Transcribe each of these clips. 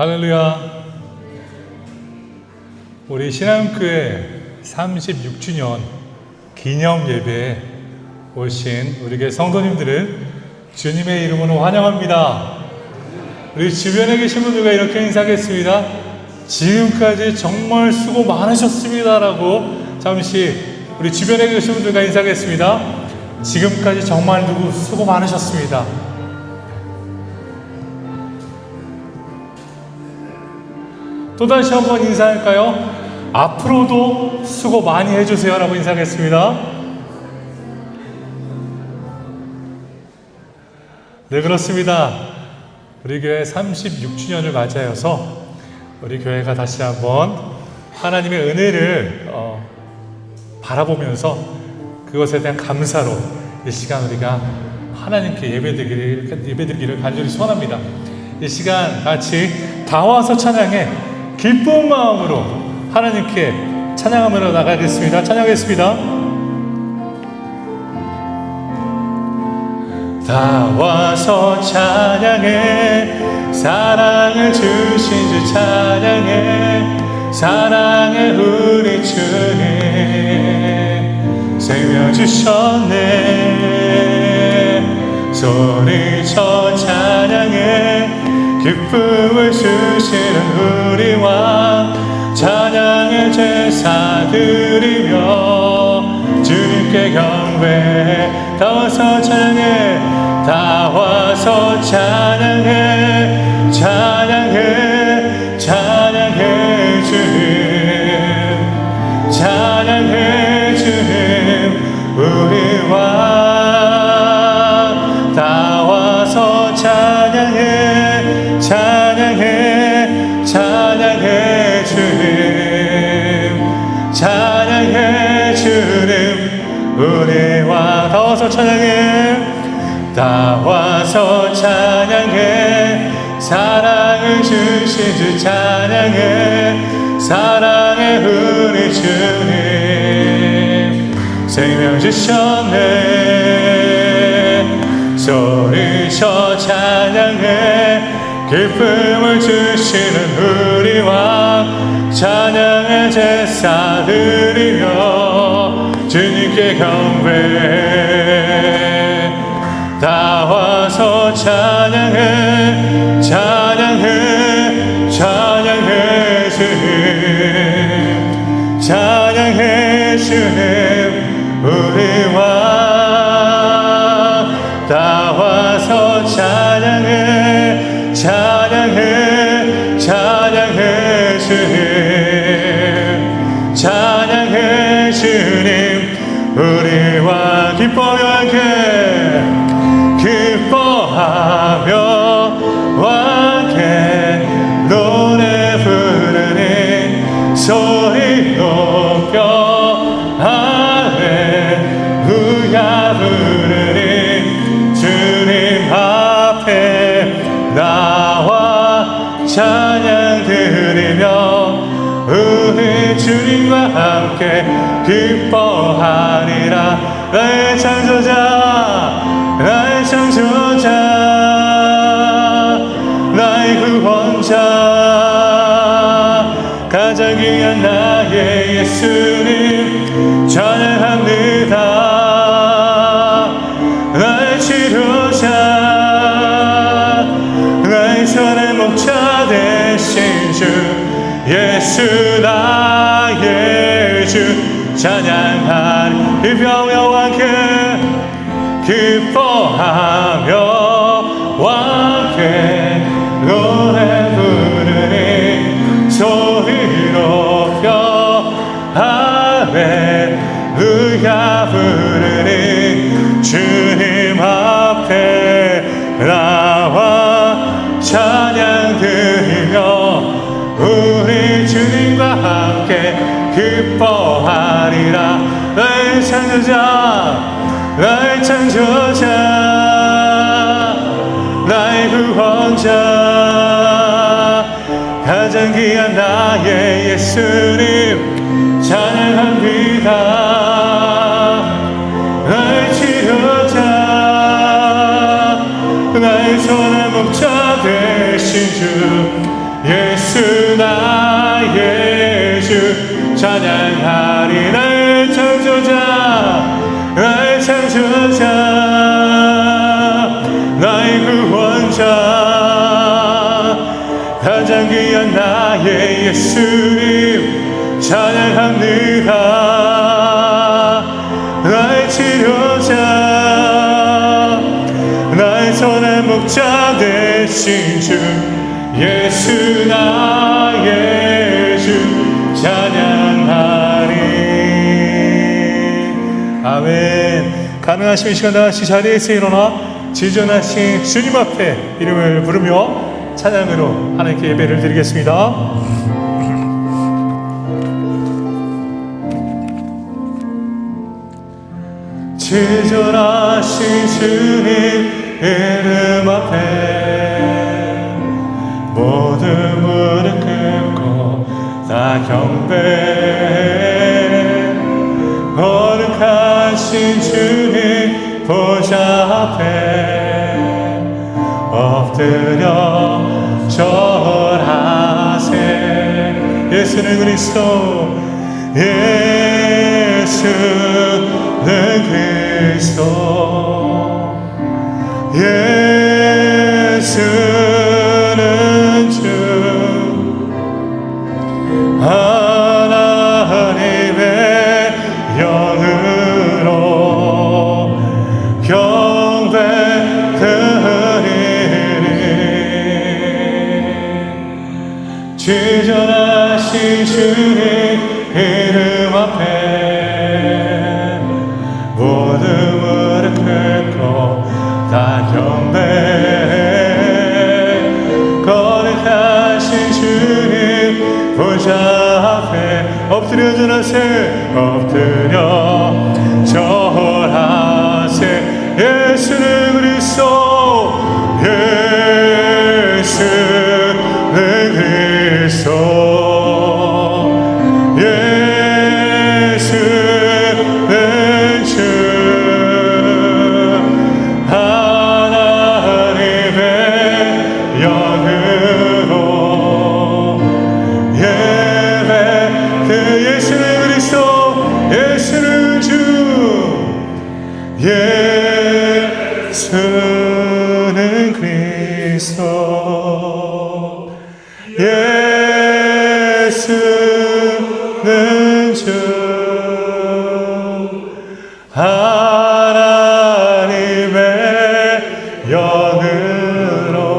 할렐루야. 우리 신앙교회 36주년 기념 예배에 오신 우리 교회 성도님들을 주님의 이름으로 환영합니다. 우리 주변에 계신 분들과 이렇게 인사하겠습니다. 지금까지 정말 수고 많으셨습니다 라고 잠시 우리 주변에 계신 분들과 인사하겠습니다. 지금까지 정말 수고 많으셨습니다. 또다시 한번 인사할까요? 앞으로도 수고 많이 해주세요 라고 인사하겠습니다. 네, 그렇습니다. 우리 교회 36주년을 맞이하여서 우리 교회가 다시 한번 하나님의 은혜를 바라보면서 그것에 대한 감사로 이 시간 우리가 하나님께 예배드리기를 간절히 소원합니다. 이 시간 같이 다 와서 찬양해 기쁜 마음으로 하나님께 찬양하며 나가겠습니다. 찬양하겠습니다. 다 와서 찬양해 사랑을 주신 주 찬양해 사랑의 우리 주님 생명 주셨네 소리쳐 찬양해 기쁨을 주시는 우리 왕 찬양의 제사 드리며 주님께 경배해 다 와서 찬양해 다 와서 찬양해 찬양해 찬양해 주님 찬양해 주님 우리 왕 다 와서 찬양해 찬양해 찬양해 주님 찬양해 주님 우리 왕 다 와서 찬양해 다 와서 찬양해 사랑을 주신 주 찬양해 사랑의 우리 주님 생명 주셨네 소리쳐 찬양해 기쁨을 주시는 우리 왕 찬양의 제사 드리며 주님께 경배해 다 와서 찬양해 찬양해 찬양해 주님 찬양해 주님 우리 왕 다 와서 찬양해 찬양해 찬양해 주님 찬양해 주님 우리 왕 기뻐하며 함께 기뻐하며 함께 노래 부르니 소리 높여 할렐루야 부르니 주님 앞에 나와 찬양 드리며 우리 주님과 함께 기뻐하리라 나의 창조자 나의 창조자 나의 구원자 가장 귀한 나의 예수님 찬양합니다 나의 치료자 나의 손의 목자 되신 주 예수 나의 주 찬양하리 기뻐하며 함께 기뻐하며 함께 노래 부르니 소리 높여 할렐루야 부르니 주님 앞에 나와 찬양 드리며 우리 주님과 함께 기뻐하리라 나의 창조자 나의 창조자 나의 구원자 가장 귀한 나의 예수님 찬양합니다 나의 치료자 나의 손의 목자 되신 주 찬양하리 나의 창조자 나의 창조자 나의 구원자 가장 귀한 나의 예수님 찬양합니다. 나의 치료자 나의 손의 목자 되신 주 예수 나의 주 찬양하리. 아멘. 가능하시면 이 시간 다시 자리에서 일어나 지존하신 주님 앞에 이름을 부르며 찬양으로 하나님께 예배를 드리겠습니다. 지존하신 주님 이름 앞에 모든 무릎 꿇고 다 경배 거룩하신 주님 보좌 앞에 엎드려 절하세. 예수는 그리스도 예수는 그리스도 예수는 주 하나님의 영으로 경배드리니 지존하신 주님 이름 앞에 모든 무릎 꿇고 다 경배 거룩하신 주님 보좌 앞에 엎드려 절하세 엎드려 절하세. 예수는 그리스도 예수는 그리스도 예수는 주 하나님의 영으로 예배 그 예수는 그리스도 예수는 주 예수는 그리스도 예수는 주 하나님의 영으로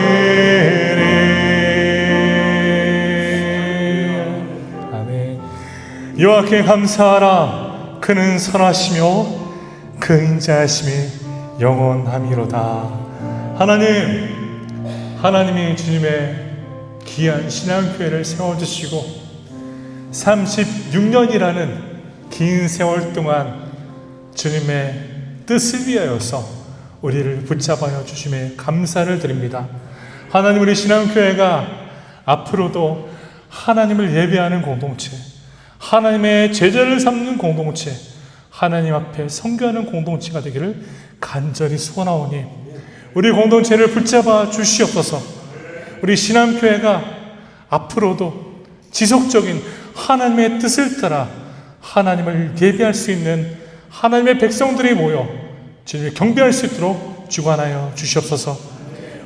예배드리니. 아멘. 여호와께 감사하라. 그는 선하시며 그 인자하심이 영원함이로다. 하나님이 주님의 귀한 신앙교회를 세워주시고 36년이라는 긴 세월 동안 주님의 뜻을 위하여서 우리를 붙잡아여 주심에 감사를 드립니다. 하나님, 우리 신앙교회가 앞으로도 하나님을 예배하는 공동체, 하나님의 제자를 삼는 공동체, 하나님 앞에 선교하는 공동체가 되기를 간절히 소원하오니 우리 공동체를 붙잡아 주시옵소서. 우리 신앙교회가 앞으로도 지속적인 하나님의 뜻을 따라 하나님을 예배할 수 있는 하나님의 백성들이 모여 주님을 경배할 수 있도록 주관하여 주시옵소서.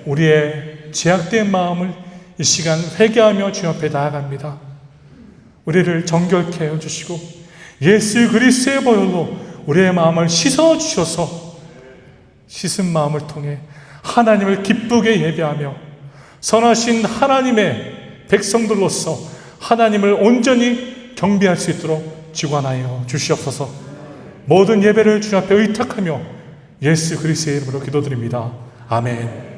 우리의 죄악된 마음을 이 시간 회개하며 주님 앞에 나아갑니다. 우리를 정결케 하여 주시고 예수 그리스도의 보혈로 우리의 마음을 씻어 주셔서 씻은 마음을 통해 하나님을 기쁘게 예배하며 선하신 하나님의 백성들로서 하나님을 온전히 경배할 수 있도록 주관하여 주시옵소서. 모든 예배를 주님 앞에 의탁하며 예수 그리스도의 이름으로 기도드립니다. 아멘.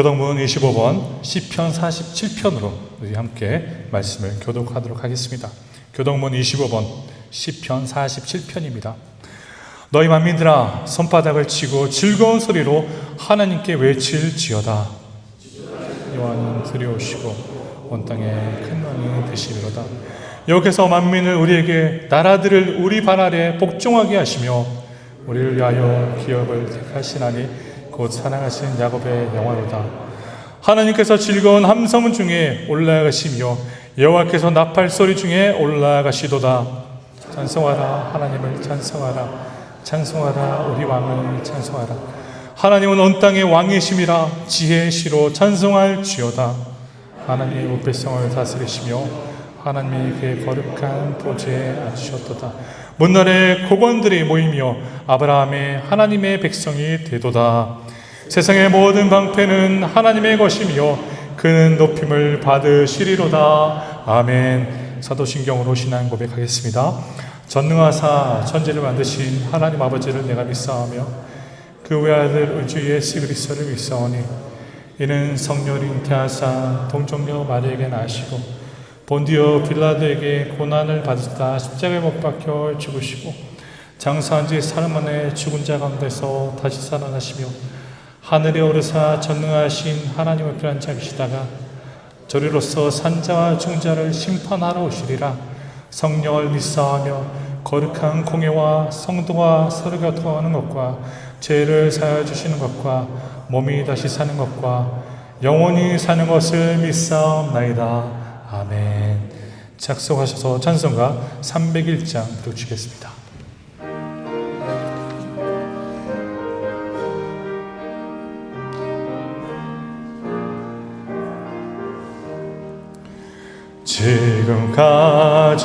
교동문 25번 시편 47편으로 우리 함께 말씀을 교독하도록 하겠습니다. 교동문 25번 시편 47편입니다. 너희 만민들아 손바닥을 치고 즐거운 소리로 하나님께 외칠지어다. 여호와는 두려우시고 온 땅에 큰 왕이 되시리로다. 여기서 만민을 우리에게 나라들을 우리 발 아래 복종하게 하시며 우리를 위하여 기업을 택하시나니 곧 사랑하신 야곱의 영화로다. 하나님께서 즐거운 함성 중에 올라가시며 여호와께서 나팔 소리 중에 올라가시도다. 찬송하라 하나님을 찬송하라. 찬송하라 우리 왕을 찬송하라. 하나님은 온 땅의 왕이심이라. 지혜의 시로 찬송할지어다. 하나님의 우백성을 다스리시며 하나님의 그의 거룩한 보좌에 앉으셨도다. 문날에 고관들이 모이며 아브라함의 하나님의 백성이 되도다. 세상의 모든 방패는 하나님의 것이며 그는 높임을 받으시리로다. 아멘. 사도신경으로 신앙 고백하겠습니다. 전능하사 천지를 만드신 하나님 아버지를 내가 믿사오며 그 외아들 우주 예수 그리스도를 믿사오니 이는 성령을 잉태하사 동정녀 마리아에게 나시고 본디오 빌라도에게 고난을 받으시다 십자가에 못 박혀 죽으시고 장사한 지 사흘 만에 죽은 자 가운데서 다시 살아나시며 하늘에 오르사 전능하신 하나님의 편한 자이시다가 저리로서 산자와 중자를 심판하러 오시리라. 성령을 믿사하며 거룩한 공예와 성도와 서로 교통하는 것과 죄를 사하여 주시는 것과 몸이 다시 사는 것과 영원히 사는 것을 믿사옵나이다. 아멘. 작성하셔서 찬송가 301장 부르시겠습니다. 지금까지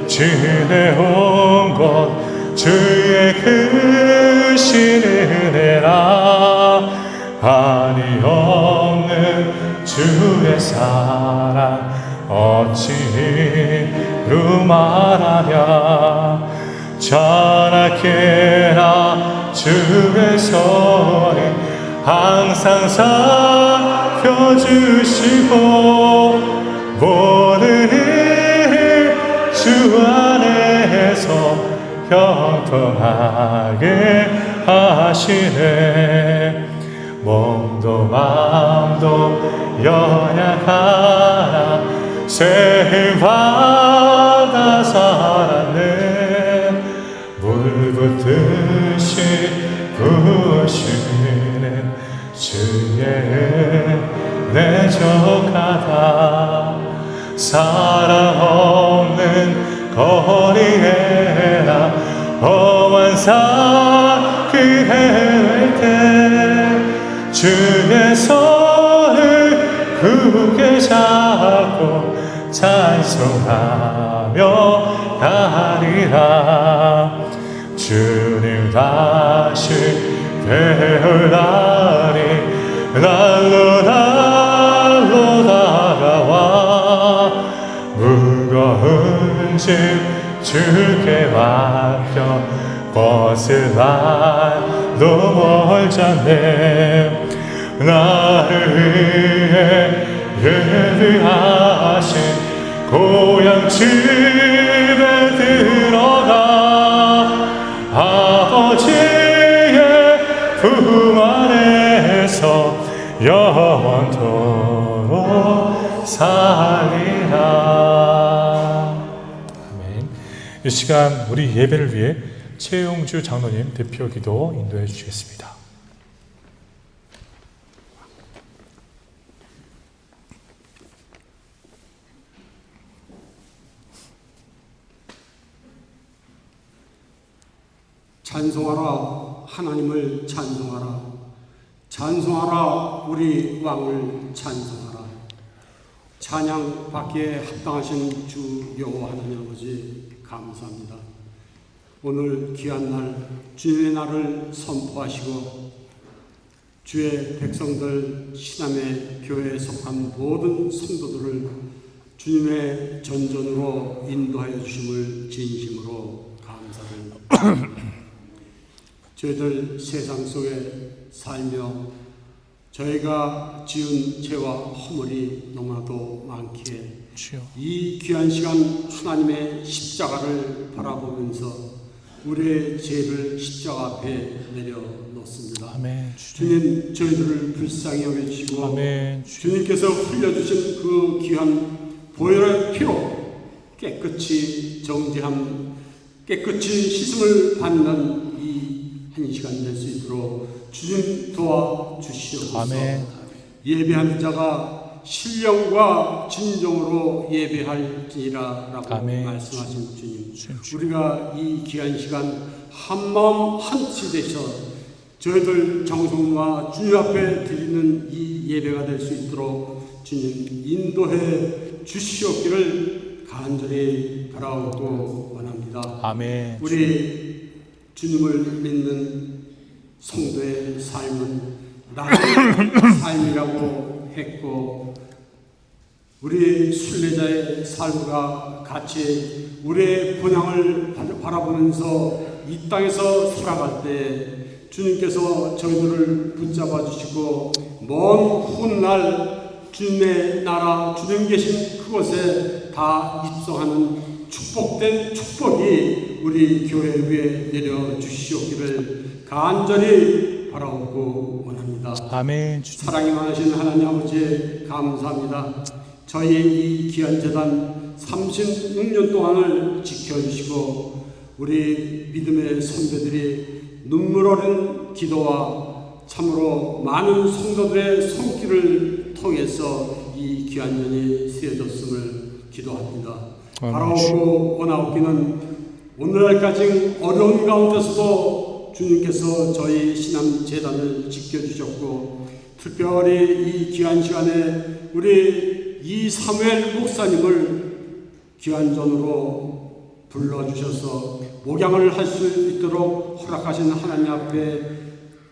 지내온 것 주의 크신 은혜라. 한이 없는 주의 사랑 어찌 이루 말하랴. 자라케나 주의 손이 항상 살펴주시고 모든 일 주 안에서 형통하게 하시네. 몸도 마음도 연약하나 새 받아 살았네. 물 붓듯이 부으시는 주의 은혜 족하다. 사랑 없는 거리에나 험한 사그 헤맬 때 주의 손을 굳게 잡고 찬송하며 가리라. 주님 다시 뵈올 날이 날로 다가와 무거운 짐 주께 맡겨 벗을 날도 멀잖네. 나를 위해 예비하신 고향 집에 들어가 아버지의 품 안에서 영원토록 살리라. 아멘. 이 시간 우리 예배를 위해 최용주 장로님 대표 기도 인도해 주시겠습니다. 찬송하라 하나님을 찬송하라. 찬송하라 우리 왕을 찬송하라. 찬양 받기에 합당하신 주 여호와 하나님 아버지 감사합니다. 오늘 귀한 날 주님의 날을 선포하시고 주의 백성들 신함의 교회에 속한 모든 성도들을 주님의 전전으로 인도하여 주심을 진심으로 감사드립니다. 저희들 세상 속에 살며 저희가 지은 죄와 허물이 너무나도 많기에 주여. 이 귀한 시간 하나님의 십자가를 바라보면서 우리의 죄를 십자가 앞에 내려놓습니다. 아멘. 주님, 저희들을 불쌍히 여겨주시고 아멘. 주님께서 흘려주신 그 귀한 보혈의 피로 깨끗이 정죄함, 깨끗이 씻음을 받는 이 한 시간 될 수 있도록 주님 도와주시옵소서. 아멘. 예배하는 자가 신령과 진정으로 예배할지니라라고 아멘. 말씀하신 주님, 주님. 우리가 이 귀한 시간 한마음 한뜻이 되셔 저희들 정성과 주님 앞에 드리는 이 예배가 될 수 있도록 주님 인도해 주시옵기를 간절히 바라오고 원합니다. 아멘. 우리 주님을 믿는 성도의 삶은 나의 삶이라고 했고, 우리 순례자의 삶과 같이 우리의 본향을 바라보면서 이 땅에서 살아갈 때 주님께서 저희들을 붙잡아 주시고 먼 훗날 주님의 나라, 주님 계신 그곳에 다 입성하는 축복된 축복이 우리 교회 위에 내려 주시옵기를 간절히 바라오고 원합니다. 아멘. 사랑이 많으신 하나님 아버지 감사합니다. 저희 이 귀한 재단 36년 동안을 지켜주시고 우리 믿음의 선배들이 눈물 어린 기도와 참으로 많은 성도들의 손길을 통해서 이 귀한 년이 세워졌음을 기도합니다. 바라오고 원하옵기는 오늘날까지 어려운 가운데서도 주님께서 저희 신앙재단을 지켜주셨고, 특별히 이 귀한 시간에 우리 이 사무엘 목사님을 귀한전으로 불러주셔서 목양을 할 수 있도록 허락하신 하나님 앞에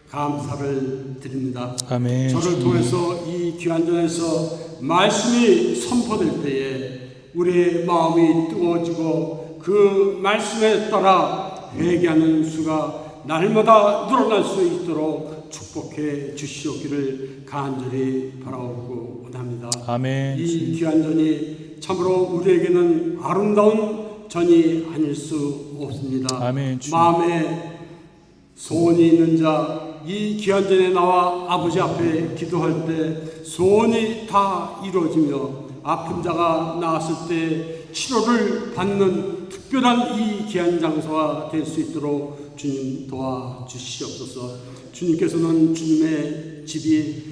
감사를 드립니다. 아멘. 저를 통해서 이 귀한전에서 말씀이 선포될 때에 우리의 마음이 뜨거워지고 그 말씀에 따라 회개하는 수가 날마다 늘어날 수 있도록 축복해 주시옵기를 간절히 바라오고 원합니다. 아멘. 이 귀한 전이 참으로 우리에게는 아름다운 전이 아닐 수 없습니다. 아멘. 마음에 소원이 있는 자, 이 귀한 전에 나와 아버지 앞에 기도할 때 소원이 다 이루어지며 아픈 자가 나았을 때 치료를 받는 특별한 이 귀한 장소가 될 수 있도록 주님 도와주시옵소서. 주님께서는 주님의 집이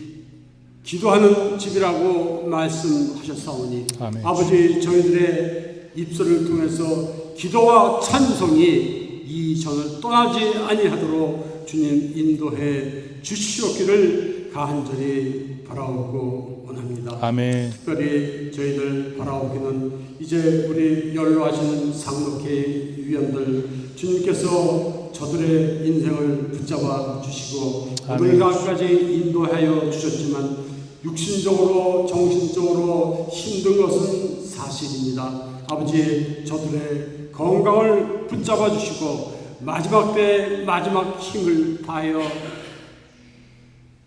기도하는 집이라고 말씀하셨사오니 아멘. 아버지, 저희들의 입술을 통해서 기도와 찬송이 이 전을 떠나지 아니하도록 주님 인도해 주시옵기를 간절히 바라오고 원합니다. 아멘. 특별히 저희들 바라오기는 이제 우리 연로하시는 상록회 위원들 주님께서 저들의 인생을 붙잡아 주시고 오늘날까지 인도하여 주셨지만 육신적으로 정신적으로 힘든 것은 사실입니다. 아버지, 저들의 건강을 붙잡아 주시고 마지막 때 마지막 힘을 다하여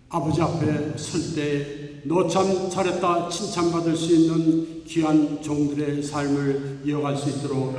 아버지 앞에 설 때 너 참 잘했다 칭찬받을 수 있는 귀한 종들의 삶을 이어갈 수 있도록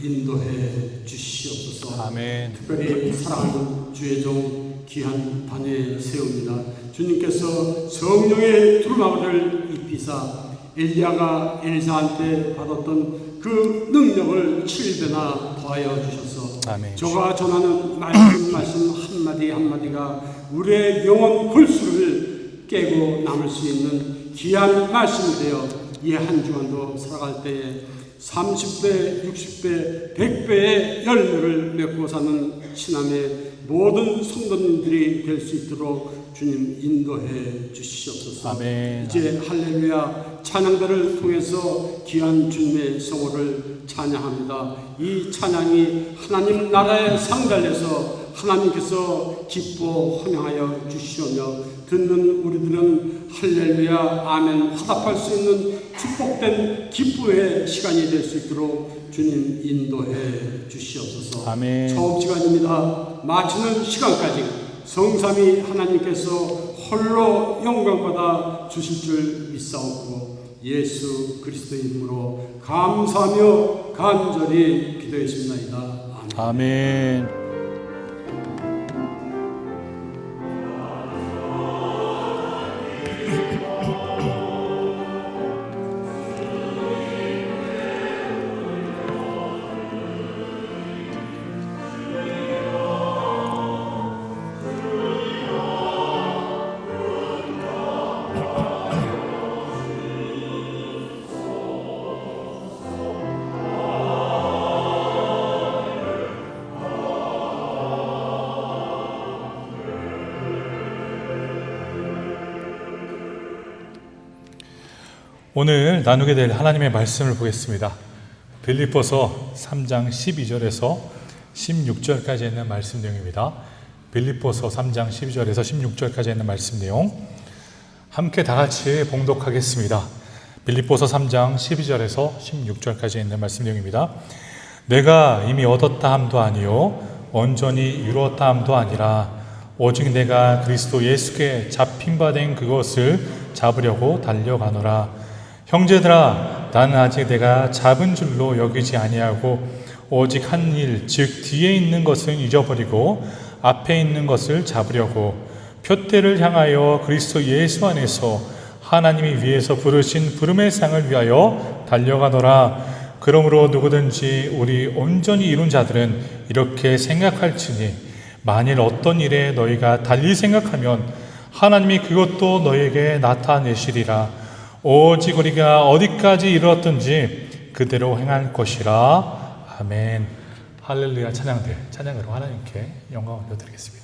인도해 주시옵소서. 아멘. 특별히 사랑하는 주의 종 귀한 단위에 세웁니다. 주님께서 성령의 두루마리를 입히사 엘리야가 엘사한테 받았던 그 능력을 7배나 더하여 주셔서 아멘. 저가 전하는 말씀 한마디 한마디가 우리의 영혼 골수를 깨고 남을 수 있는 귀한 말씀이 되어 이 한 주간도 살아갈 때에 30배, 60배, 100배의 열매를 맺고 사는 신앙의 모든 성도님들이 될 수 있도록 주님 인도해 주시옵소서. 아멘. 이제 할렐루야 찬양들을 통해서 귀한 주님의 성호를 찬양합니다. 이 찬양이 하나님 나라에 상달려서 하나님께서 기뻐 헌양하여 주시오며 듣는 우리들은 할렐루야 아멘 화답할 수 있는 축복된 기쁨의 시간이 될 수 있도록 주님 인도해 주시옵소서. 아멘. 처음 시간입니다. 마치는 시간까지 성삼위 하나님께서 홀로 영광받아 주실 줄 믿사옵고 예수 그리스도의 이름으로 감사하며 간절히 기도했습니다. 아멘. 아멘. 오늘 나누게 될 하나님의 말씀을 보겠습니다. 빌립보서 3장 12절에서 16절까지 있는 말씀 내용입니다. 빌립보서 3장 12절에서 16절까지 있는 말씀 내용 함께 다 같이 봉독하겠습니다. 빌립보서 3장 12절에서 16절까지 있는 말씀 내용입니다. 내가 이미 얻었다 함도 아니요 온전히 이루었다 함도 아니라 오직 내가 그리스도 예수께 잡힌 바 된 그것을 잡으려고 달려가노라. 형제들아, 나는 아직 내가 잡은 줄로 여기지 아니하고 오직 한 일, 즉 뒤에 있는 것은 잊어버리고 앞에 있는 것을 잡으려고 표대를 향하여 그리스도 예수 안에서 하나님이 위에서 부르신 부름의 상을 위하여 달려가노라. 그러므로 누구든지 우리 온전히 이룬 자들은 이렇게 생각할지니 만일 어떤 일에 너희가 달리 생각하면 하나님이 그것도 너희에게 나타내시리라. 오직 우리가 어디까지 이르렀든지 그대로 행할 것이라. 아멘. 할렐루야. 찬양으로 하나님께 영광을 올려드리겠습니다.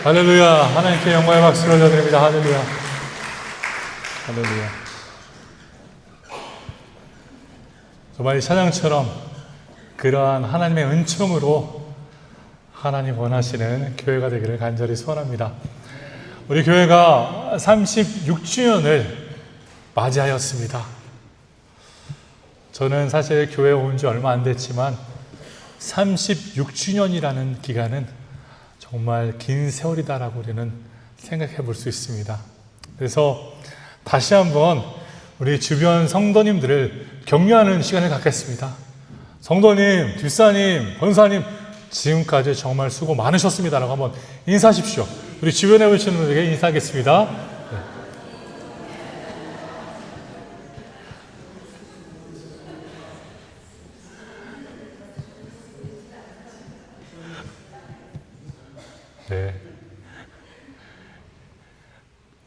할렐루야. 하나님께 영광의 박수를 올려드립니다. 할렐루야. 할렐루야. 정말 이 찬양처럼 그러한 하나님의 은총으로 하나님 원하시는 교회가 되기를 간절히 소원합니다. 우리 교회가 36주년을 맞이하였습니다. 저는 사실 교회에 온 지 얼마 안 됐지만 36주년이라는 기간은 정말 긴 세월이다라고 우리는 생각해 볼 수 있습니다. 그래서 다시 한번 우리 주변 성도님들을 격려하는 시간을 갖겠습니다. 성도님, 뒷사님, 권사님, 지금까지 정말 수고 많으셨습니다라고 한번 인사하십시오. 우리 주변에 오시는 분들에게 인사하겠습니다. 네.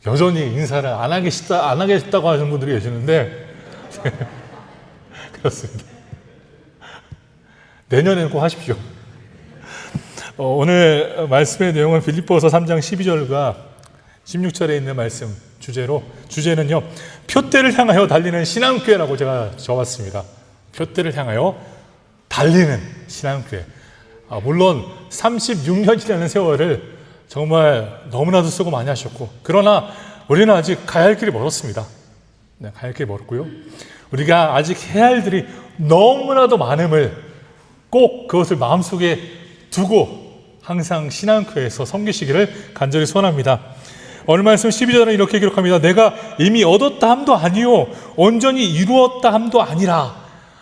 여전히 인사를 안 하겠다고 하시는 분들이 계시는데, 그렇습니다. 내년에는 꼭 하십시오. 오늘 말씀의 내용은 빌립보서 3장 12절과 16절에 있는 말씀 주제는요, 표대를 향하여 달리는 신앙교회라고 제가 적었습니다. 표대를 향하여 달리는 신앙교회. 물론 36년이라는 세월을 정말 너무나도 수고 많이 하셨고, 그러나 우리는 아직 가야 할 길이 멀었습니다. 네, 가야 할 길이 멀었고요. 우리가 아직 해야 할 일이 너무나도 많음을 꼭 그것을 마음속에 두고 항상 신앙교회에서 섬기시기를 간절히 소원합니다. 오늘 말씀 12절은 이렇게 기록합니다. 내가 이미 얻었다 함도 아니요 온전히 이루었다 함도 아니라.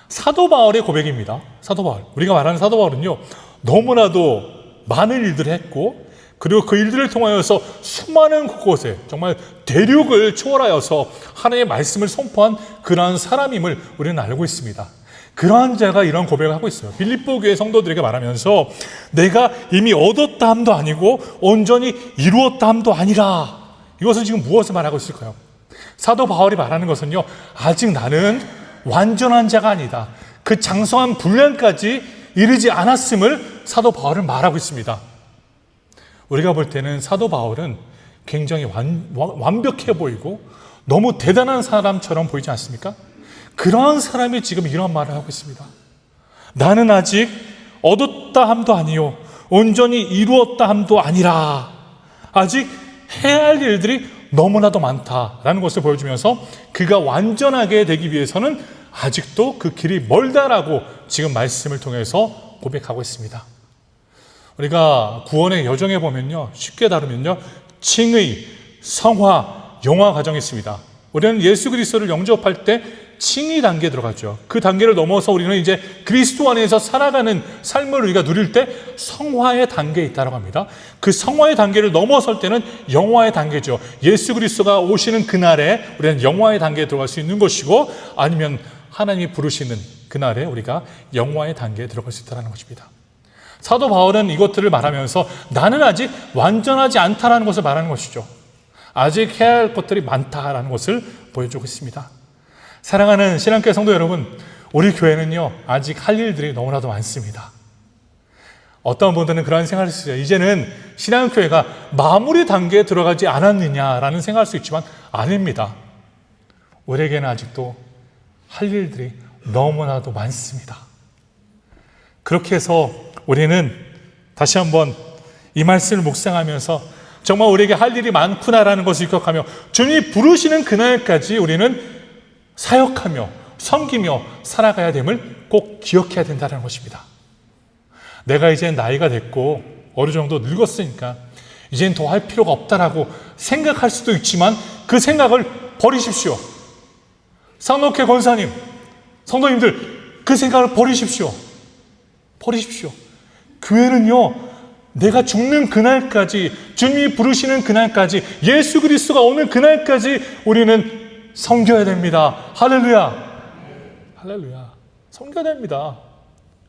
사도 바울의 고백입니다. 사도 바울. 우리가 말하는 사도 바울은요, 너무나도 많은 일들을 했고, 그리고 그 일들을 통하여서 수많은 곳에 정말 대륙을 초월하여서 하나님의 말씀을 선포한 그러한 사람임을 우리는 알고 있습니다. 그러한 자가 이런 고백을 하고 있어요. 빌립보 교회 성도들에게 말하면서 내가 이미 얻었다 함도 아니고 온전히 이루었다 함도 아니라. 이것은 지금 무엇을 말하고 있을까요? 사도 바울이 말하는 것은요, 아직 나는 완전한 자가 아니다. 그 장성한 분량까지 이르지 않았음을 사도 바울은 말하고 있습니다. 우리가 볼 때는 사도 바울은 굉장히 완벽해 보이고 너무 대단한 사람처럼 보이지 않습니까? 그러한 사람이 지금 이런 말을 하고 있습니다. 나는 아직 얻었다 함도 아니요 온전히 이루었다 함도 아니라. 아직 해야 할 일들이 너무나도 많다라는 것을 보여주면서 그가 완전하게 되기 위해서는 아직도 그 길이 멀다라고 지금 말씀을 통해서 고백하고 있습니다. 우리가 구원의 여정에 보면요, 쉽게 다루면요, 칭의, 성화, 영화 과정이 있습니다. 우리는 예수 그리스도를 영접할 때 칭의 단계에 들어갔죠. 그 단계를 넘어서 우리는 이제 그리스도 안에서 살아가는 삶을 우리가 누릴 때 성화의 단계에 있다고 합니다. 그 성화의 단계를 넘어설 때는 영화의 단계죠. 예수 그리스도가 오시는 그날에 우리는 영화의 단계에 들어갈 수 있는 것이고, 아니면 하나님이 부르시는 그날에 우리가 영화의 단계에 들어갈 수 있다는 것입니다. 사도 바울은 이것들을 말하면서 나는 아직 완전하지 않다라는 것을 말하는 것이죠. 아직 해야 할 것들이 많다라는 것을 보여주고 있습니다. 사랑하는 신앙교회 성도 여러분, 우리 교회는요, 아직 할 일들이 너무나도 많습니다. 어떤 분들은 그런 생각을 했어요. 이제는 신앙교회가 마무리 단계에 들어가지 않았느냐라는 생각할 수 있지만 아닙니다. 우리에게는 아직도 할 일들이 너무나도 많습니다. 그렇게 해서 우리는 다시 한번 이 말씀을 묵상하면서 정말 우리에게 할 일이 많구나라는 것을 기억하며 주님이 부르시는 그날까지 우리는 사역하며 섬기며 살아가야 됨을 꼭 기억해야 된다는 것입니다. 내가 이제 나이가 됐고 어느 정도 늙었으니까 이제는 더 할 필요가 없다라고 생각할 수도 있지만 그 생각을 버리십시오. 상록회 권사님, 성도님들, 그 생각을 버리십시오. 버리십시오. 교회는요, 내가 죽는 그날까지, 주님이 부르시는 그날까지, 예수 그리스도가 오는 그날까지 우리는 섬겨야 됩니다. 할렐루야. 할렐루야. 섬겨야 됩니다.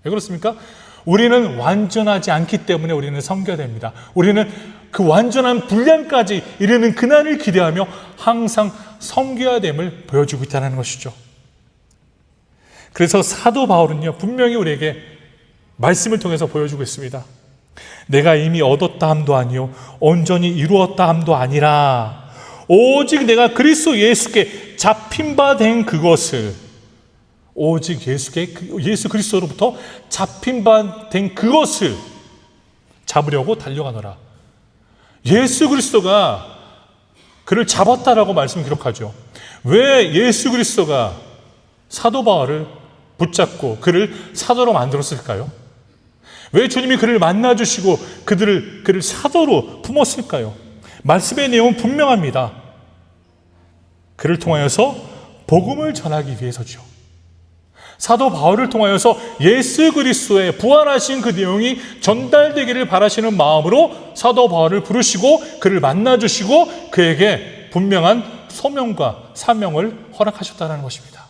왜 그렇습니까? 우리는 완전하지 않기 때문에 우리는 섬겨야 됩니다. 우리는 그 완전한 분량까지 이르는 그날을 기대하며 항상 섬겨야 됨을 보여주고 있다는 것이죠. 그래서 사도 바울은요, 분명히 우리에게 말씀을 통해서 보여주고 있습니다. 내가 이미 얻었다 함도 아니요 온전히 이루었다 함도 아니라 오직 내가 그리스도 예수께 잡힌 바 된 그것을, 오직 예수 그리스도로부터 잡힌 바 된 그것을 잡으려고 달려가노라. 예수 그리스도가 그를 잡았다라고 말씀 기록하죠. 왜 예수 그리스도가 사도 바울을 붙잡고 그를 사도로 만들었을까요? 왜 주님이 그를 만나주시고 그를 사도로 품었을까요? 말씀의 내용은 분명합니다. 그를 통하여서 복음을 전하기 위해서죠. 사도 바울을 통하여서 예수 그리스도의 부활하신 그 내용이 전달되기를 바라시는 마음으로 사도 바울을 부르시고 그를 만나주시고 그에게 분명한 소명과 사명을 허락하셨다는 것입니다.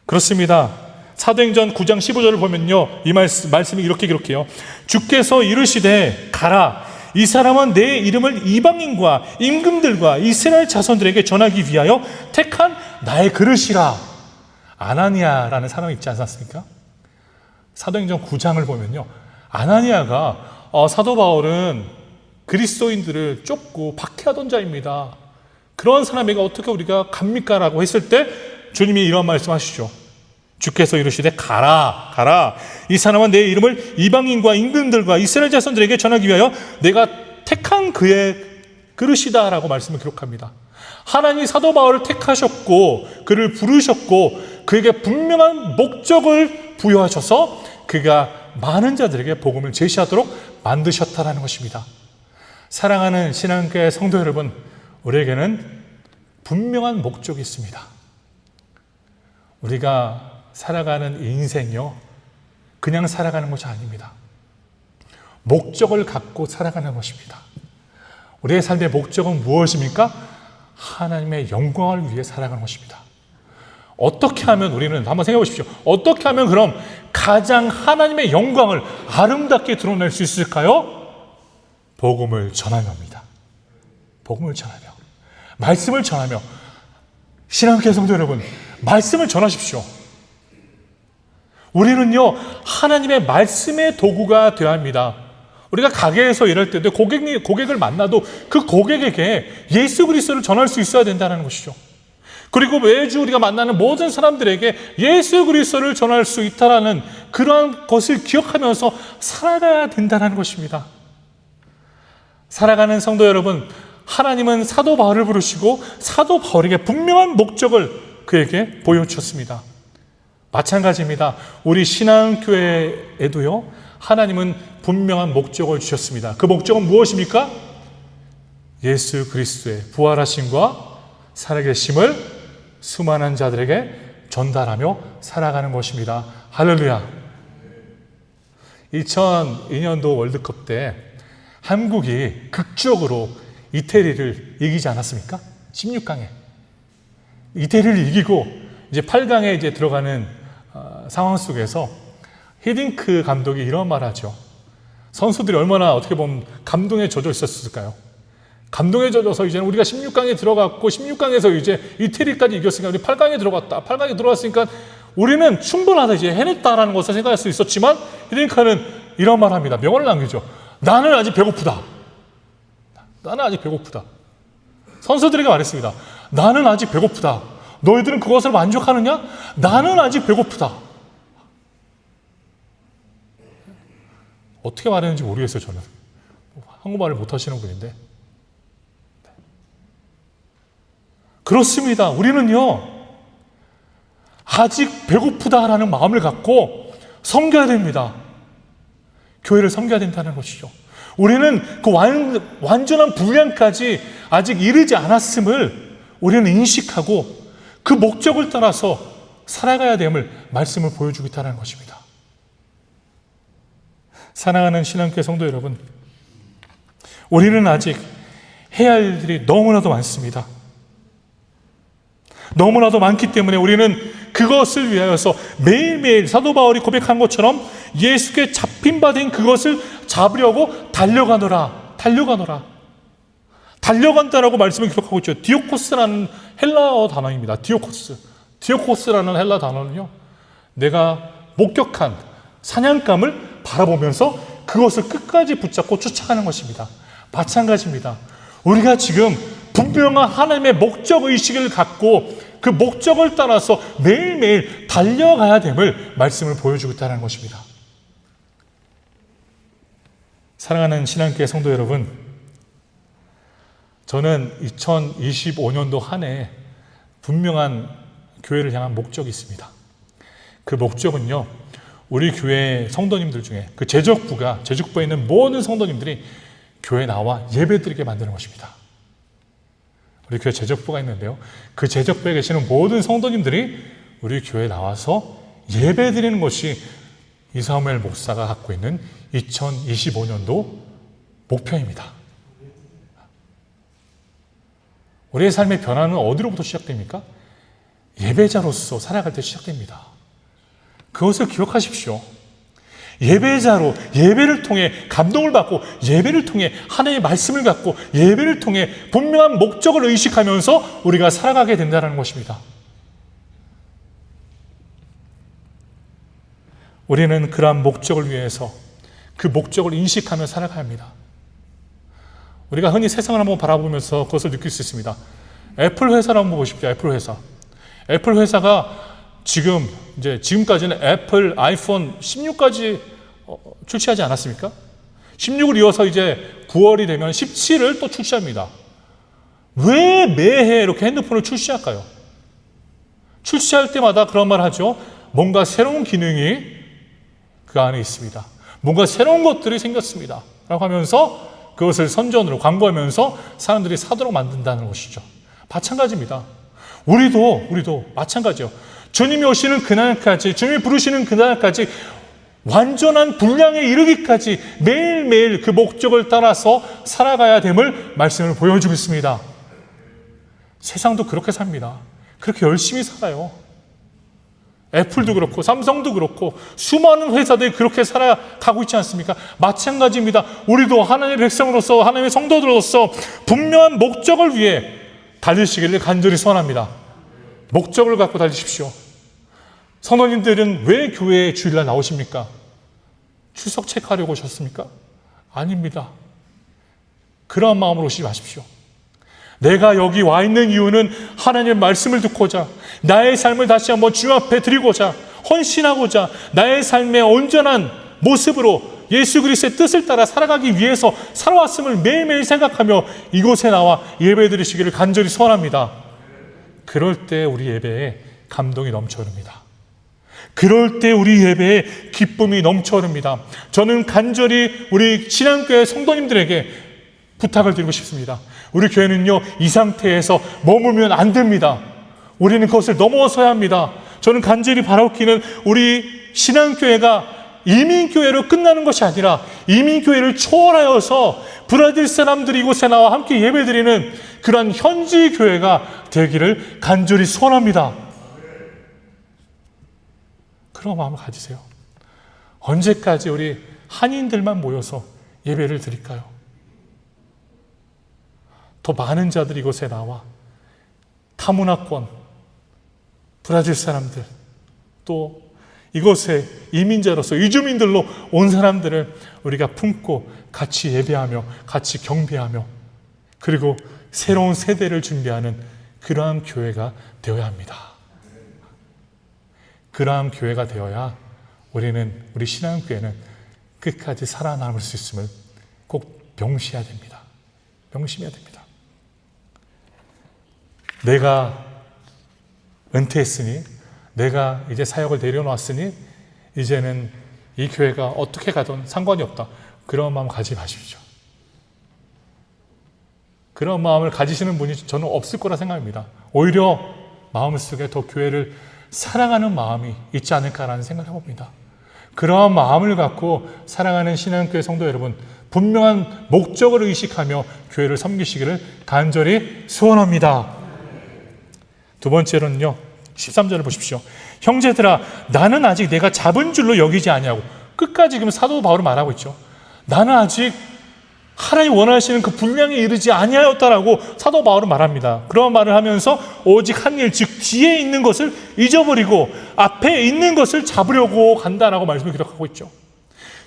그렇습니다. 사도행전 9장 15절을 보면요, 이 말씀이 이렇게 기록해요. 주께서 이르시되 가라, 이 사람은 내 이름을 이방인과 임금들과 이스라엘 자손들에게 전하기 위하여 택한 나의 그릇이라. 아나니아라는 사람이 있지 않습니까? 사도행전 9장을 보면요, 아나니아가 사도 바울은 그리스도인들을 쫓고 박해하던 자입니다. 그런 사람에게 어떻게 우리가 갑니까? 라고 했을 때 주님이 이런 말씀하시죠. 주께서 이르시되 가라. 이 사람은 내 이름을 이방인과 임금들과 이스라엘 자손들에게 전하기 위하여 내가 택한 그의 그릇이다 라고 말씀을 기록합니다. 하나님이 사도 바울을 택하셨고 그를 부르셨고 그에게 분명한 목적을 부여하셔서 그가 많은 자들에게 복음을 제시하도록 만드셨다라는 것입니다. 사랑하는 신앙교회 성도 여러분, 우리에게는 분명한 목적이 있습니다. 우리가 살아가는 인생이요, 그냥 살아가는 것이 아닙니다. 목적을 갖고 살아가는 것입니다. 우리의 삶의 목적은 무엇입니까? 하나님의 영광을 위해 살아가는 것입니다. 어떻게 하면 우리는, 한번 생각해 보십시오. 어떻게 하면 그럼 가장 하나님의 영광을 아름답게 드러낼 수 있을까요? 복음을 전하며입니다. 복음을 전하며, 말씀을 전하며. 신앙교회 성도 여러분, 말씀을 전하십시오. 우리는요, 하나님의 말씀의 도구가 되어야 합니다. 우리가 가게에서 일할 때도 고객을 만나도 그 고객에게 예수 그리스도를 전할 수 있어야 된다는 것이죠. 그리고 매주 우리가 만나는 모든 사람들에게 예수 그리스도를 전할 수 있다는 그러한 것을 기억하면서 살아가야 된다는 것입니다. 살아가는 성도 여러분, 하나님은 사도 바울을 부르시고 사도 바울에게 분명한 목적을 그에게 보여주셨습니다. 마찬가지입니다. 우리 신앙교회에도요, 하나님은 분명한 목적을 주셨습니다. 그 목적은 무엇입니까? 예수 그리스도의 부활하심과 살아계심을 수많은 자들에게 전달하며 살아가는 것입니다. 할렐루야. 2002년도 월드컵 때 한국이 극적으로 이태리를 이기지 않았습니까? 16강에. 이태리를 이기고 이제 8강에 이제 들어가는 상황 속에서 히딩크 감독이 이런 말을 하죠. 선수들이 얼마나 어떻게 보면 감동에 젖어 있었을까요? 감동에 젖어서 이제는 우리가 16강에 들어갔고 16강에서 이제 이태리까지 이겼으니까 우리 8강에 들어갔다. 8강에 들어갔으니까 우리는 충분하다, 이제 해냈다라는 것을 생각할 수 있었지만 히딩크는 이런 말을 합니다. 명언을 남기죠. 나는 아직 배고프다. 나는 아직 배고프다. 선수들에게 말했습니다. 나는 아직 배고프다. 너희들은 그것을 만족하느냐? 나는 아직 배고프다. 어떻게 말했는지 모르겠어요, 저는. 한국말을 못하시는 분인데. 그렇습니다. 우리는요, 아직 배고프다라는 마음을 갖고 섬겨야 됩니다. 교회를 섬겨야 된다는 것이죠. 우리는 그 완전한 분량까지 아직 이르지 않았음을 우리는 인식하고 그 목적을 따라서 살아가야 됨을 말씀을 보여주고 있다는 것입니다. 사랑하는 신앙교회 성도 여러분, 우리는 아직 해야 할 일들이 너무나도 많습니다. 너무나도 많기 때문에 우리는 그것을 위하여서 매일매일 사도 바울이 고백한 것처럼 예수께 잡힌 바 된 그것을 잡으려고 달려가노라. 달려간다라고 말씀을 기록하고 있죠. 디오코스라는 헬라어 단어입니다. 디오코스라는 헬라 단어는요, 내가 목격한 사냥감을 바라보면서 그것을 끝까지 붙잡고 쫓아가는 것입니다. 마찬가지입니다. 우리가 지금 분명한 하나님의 목적의식을 갖고 그 목적을 따라서 매일매일 달려가야 됨을 말씀을 보여주고 있다는 것입니다. 사랑하는 신앙교회 성도 여러분, 저는 2025년도 한 해 분명한 교회를 향한 목적이 있습니다. 그 목적은요, 우리 교회 성도님들 중에 그 제적부에 있는 모든 성도님들이 교회에 나와 예배드리게 만드는 것입니다. 우리 교회 제적부가 있는데요, 그 제적부에 계시는 모든 성도님들이 우리 교회에 나와서 예배드리는 것이 이사무엘 목사가 갖고 있는 2025년도 목표입니다. 우리의 삶의 변화는 어디로부터 시작됩니까? 예배자로서 살아갈 때 시작됩니다. 그것을 기억하십시오. 예배자로 예배를 통해 감동을 받고 예배를 통해 하나님의 말씀을 갖고 예배를 통해 분명한 목적을 의식하면서 우리가 살아가게 된다는 것입니다. 우리는 그러한 목적을 위해서 그 목적을 인식하며 살아가야 합니다. 우리가 흔히 세상을 한번 바라보면서 그것을 느낄 수 있습니다. 애플 회사를 한번 보십시오. 애플 회사. 애플 회사가 지금까지는 애플 아이폰 16까지 출시하지 않았습니까? 16을 이어서 이제 9월이 되면 17을 또 출시합니다. 왜 매해 이렇게 핸드폰을 출시할까요? 출시할 때마다 그런 말 하죠. 뭔가 새로운 기능이 그 안에 있습니다. 뭔가 새로운 것들이 생겼습니다. 라고 하면서 그것을 선전으로 광고하면서 사람들이 사도록 만든다는 것이죠. 마찬가지입니다. 우리도 마찬가지요. 주님이 오시는 그날까지, 주님이 부르시는 그날까지 완전한 분량에 이르기까지 매일매일 그 목적을 따라서 살아가야 됨을 말씀을 보여주고 있습니다. 세상도 그렇게 삽니다. 그렇게 열심히 살아요. 애플도 그렇고 삼성도 그렇고 수많은 회사들이 그렇게 살아가고 있지 않습니까? 마찬가지입니다. 우리도 하나님의 백성으로서 하나님의 성도들로서 분명한 목적을 위해 달리시기를 간절히 소원합니다. 목적을 갖고 달리십시오. 성도님들은 왜 교회에 주일날 나오십니까? 출석 체크하려고 오셨습니까? 아닙니다. 그러한 마음으로 오시지 마십시오. 내가 여기 와 있는 이유는 하나님의 말씀을 듣고자, 나의 삶을 다시 한번 주 앞에 드리고자, 헌신하고자, 나의 삶의 온전한 모습으로 예수 그리스도의 뜻을 따라 살아가기 위해서 살아왔음을 매일매일 생각하며 이곳에 나와 예배드리시기를 간절히 소원합니다. 그럴 때 우리 예배에 감동이 넘쳐흐릅니다. 그럴 때 우리 예배에 기쁨이 넘쳐흐릅니다. 저는 간절히 우리 신앙교회 성도님들에게 부탁을 드리고 싶습니다. 우리 교회는요, 이 상태에서 머물면 안 됩니다. 우리는 그것을 넘어서야 합니다. 저는 간절히 바라옵기는 우리 신앙교회가 이민교회로 끝나는 것이 아니라 이민교회를 초월하여서 브라질 사람들이 이곳에 나와 함께 예배드리는 그러한 현지 교회가 되기를 간절히 소원합니다. 그런 마음을 가지세요. 언제까지 우리 한인들만 모여서 예배를 드릴까요? 더 많은 자들이 이곳에 나와 타문화권, 브라질 사람들, 또 이곳에 이민자로서 이주민들로 온 사람들을 우리가 품고 같이 예배하며 같이 경배하며 그리고 새로운 세대를 준비하는 그러한 교회가 되어야 합니다. 그러한 교회가 되어야 우리 신앙교회는 끝까지 살아남을 수 있음을 꼭 명시해야 됩니다. 명심해야 됩니다. 내가 은퇴했으니, 내가 이제 사역을 내려놓았으니 이제는 이 교회가 어떻게 가든 상관이 없다. 그런 마음 가지지 마십시오. 그런 마음을 가지시는 분이 저는 없을 거라 생각합니다. 오히려 마음속에 더 교회를 사랑하는 마음이 있지 않을까라는 생각을 해봅니다. 그러한 마음을 갖고 사랑하는 신앙교회 성도 여러분, 분명한 목적을 의식하며 교회를 섬기시기를 간절히 소원합니다. 두 번째로는요, 13절을 보십시오. 형제들아, 나는 아직 내가 잡은 줄로 여기지 아니하고, 끝까지 지금 사도 바울은 말하고 있죠. 나는 아직 하나님 원하시는 그 분량에 이르지 아니하였다라고 사도 바울은 말합니다. 그런 말을 하면서 오직 한 일, 즉 뒤에 있는 것을 잊어버리고 앞에 있는 것을 잡으려고 간다라고 말씀을 기록하고 있죠.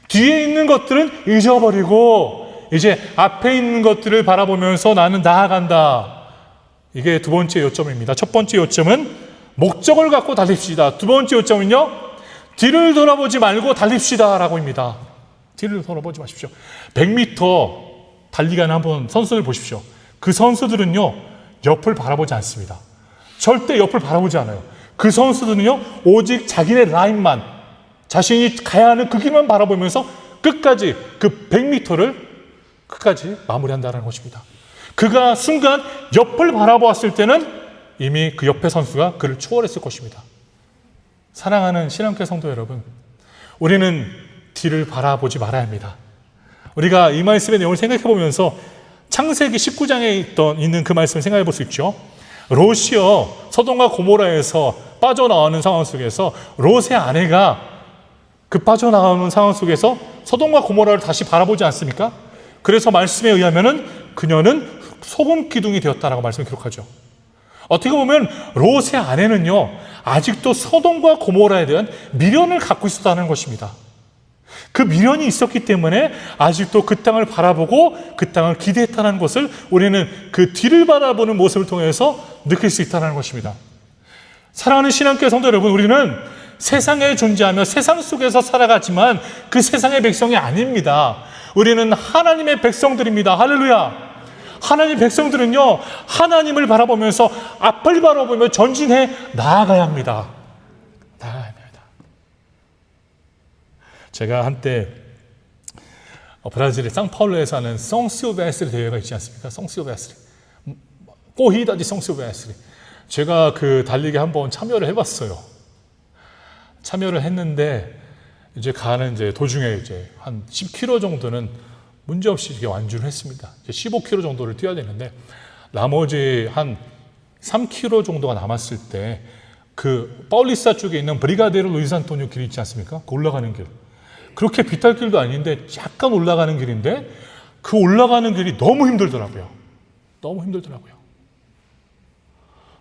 뒤에 있는 것들은 잊어버리고 이제 앞에 있는 것들을 바라보면서 나는 나아간다. 이게 두 번째 요점입니다. 첫 번째 요점은 목적을 갖고 달립시다. 두 번째 요점은요, 뒤를 돌아보지 말고 달립시다 라고입니다. 뒤를 돌아보지 마십시오. 100m 달리기하는 한번 선수들 보십시오. 그 선수들은요, 옆을 바라보지 않습니다. 절대 옆을 바라보지 않아요. 그 선수들은요, 오직 자기네 라인만, 자신이 가야 하는 그 길만 바라보면서 끝까지 그 100m를 끝까지 마무리한다는 것입니다. 그가 순간 옆을 바라보았을 때는 이미 그 옆의 선수가 그를 초월했을 것입니다. 사랑하는 신앙교회 성도 여러분, 우리는 뒤를 바라보지 말아야 합니다. 우리가 이 말씀의 내용을 생각해 보면서 창세기 19장에 있는 그 말씀을 생각해 볼 수 있죠. 롯이요, 소돔과 고모라에서 빠져나오는 상황 속에서 롯의 아내가 그 빠져나오는 상황 속에서 소돔과 고모라를 다시 바라보지 않습니까? 그래서 말씀에 의하면은 그녀는 소금 기둥이 되었다라고 말씀을 기록하죠. 어떻게 보면 롯의 아내는요, 아직도 소돔과 고모라에 대한 미련을 갖고 있었다는 것입니다. 그 미련이 있었기 때문에 아직도 그 땅을 바라보고 그 땅을 기대했다는 것을 우리는 그 뒤를 바라보는 모습을 통해서 느낄 수 있다는 것입니다. 사랑하는 신앙교회 성도 여러분, 우리는 세상에 존재하며 세상 속에서 살아가지만 그 세상의 백성이 아닙니다. 우리는 하나님의 백성들입니다. 할렐루야. 하나님 백성들은요, 하나님을 바라보면서 앞을 바라보며 전진해 나아가야 합니다. 나아가야 합니다. 제가 한때 브라질의 상파울루에서 하는 송실베스리 대회가 있지 않습니까? 송실베스리, 꼬히다디 송실베스리. 제가 그 달리기 한번 참여를 해봤어요. 참여를 했는데 이제 가는 도중에 한 10km 정도는 문제없이 이렇게 완주를 했습니다. 이제 15km 정도를 뛰어야 되는데 나머지 한 3km 정도가 남았을 때 그 파울리사 쪽에 있는 브리가데로 루이스 안토니오 길이 있지 않습니까? 그 올라가는 길. 그렇게 비탈길도 아닌데 약간 올라가는 길인데 그 올라가는 길이 너무 힘들더라고요. 너무 힘들더라고요.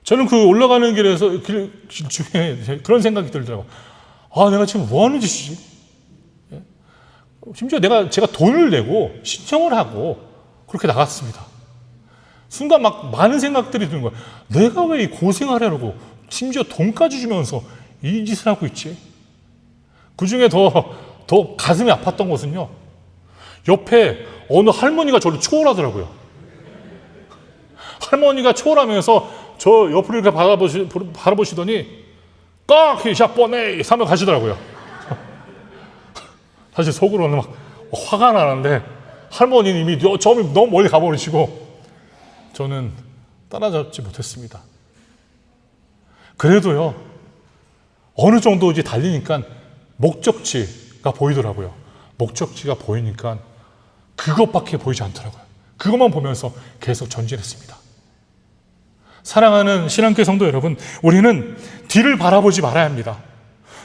저는 그 올라가는 길에서 길 중에 그런 생각이 들더라고요. 아, 내가 지금 뭐 하는 짓이지? 심지어 제가 돈을 내고 신청을 하고 그렇게 나갔습니다. 순간 막 많은 생각들이 드는 거예요. 내가 왜 이 고생을 하려고 심지어 돈까지 주면서 이 짓을 하고 있지? 그 중에 더 가슴이 아팠던 것은요, 옆에 어느 할머니가 저를 초월하더라고요. 할머니가 초월하면서 저 옆을 이렇게 바라보시더니 깍! 샤뽀네! 하며 가시더라고요. 사실 속으로는 막 화가 나는데 할머니는 이미 너무 멀리 가버리시고 저는 따라잡지 못했습니다. 그래도요, 어느 정도 이제 달리니까 목적지가 보이더라고요. 목적지가 보이니까 그것밖에 보이지 않더라고요. 그것만 보면서 계속 전진했습니다. 사랑하는 신앙교회 성도 여러분, 우리는 뒤를 바라보지 말아야 합니다.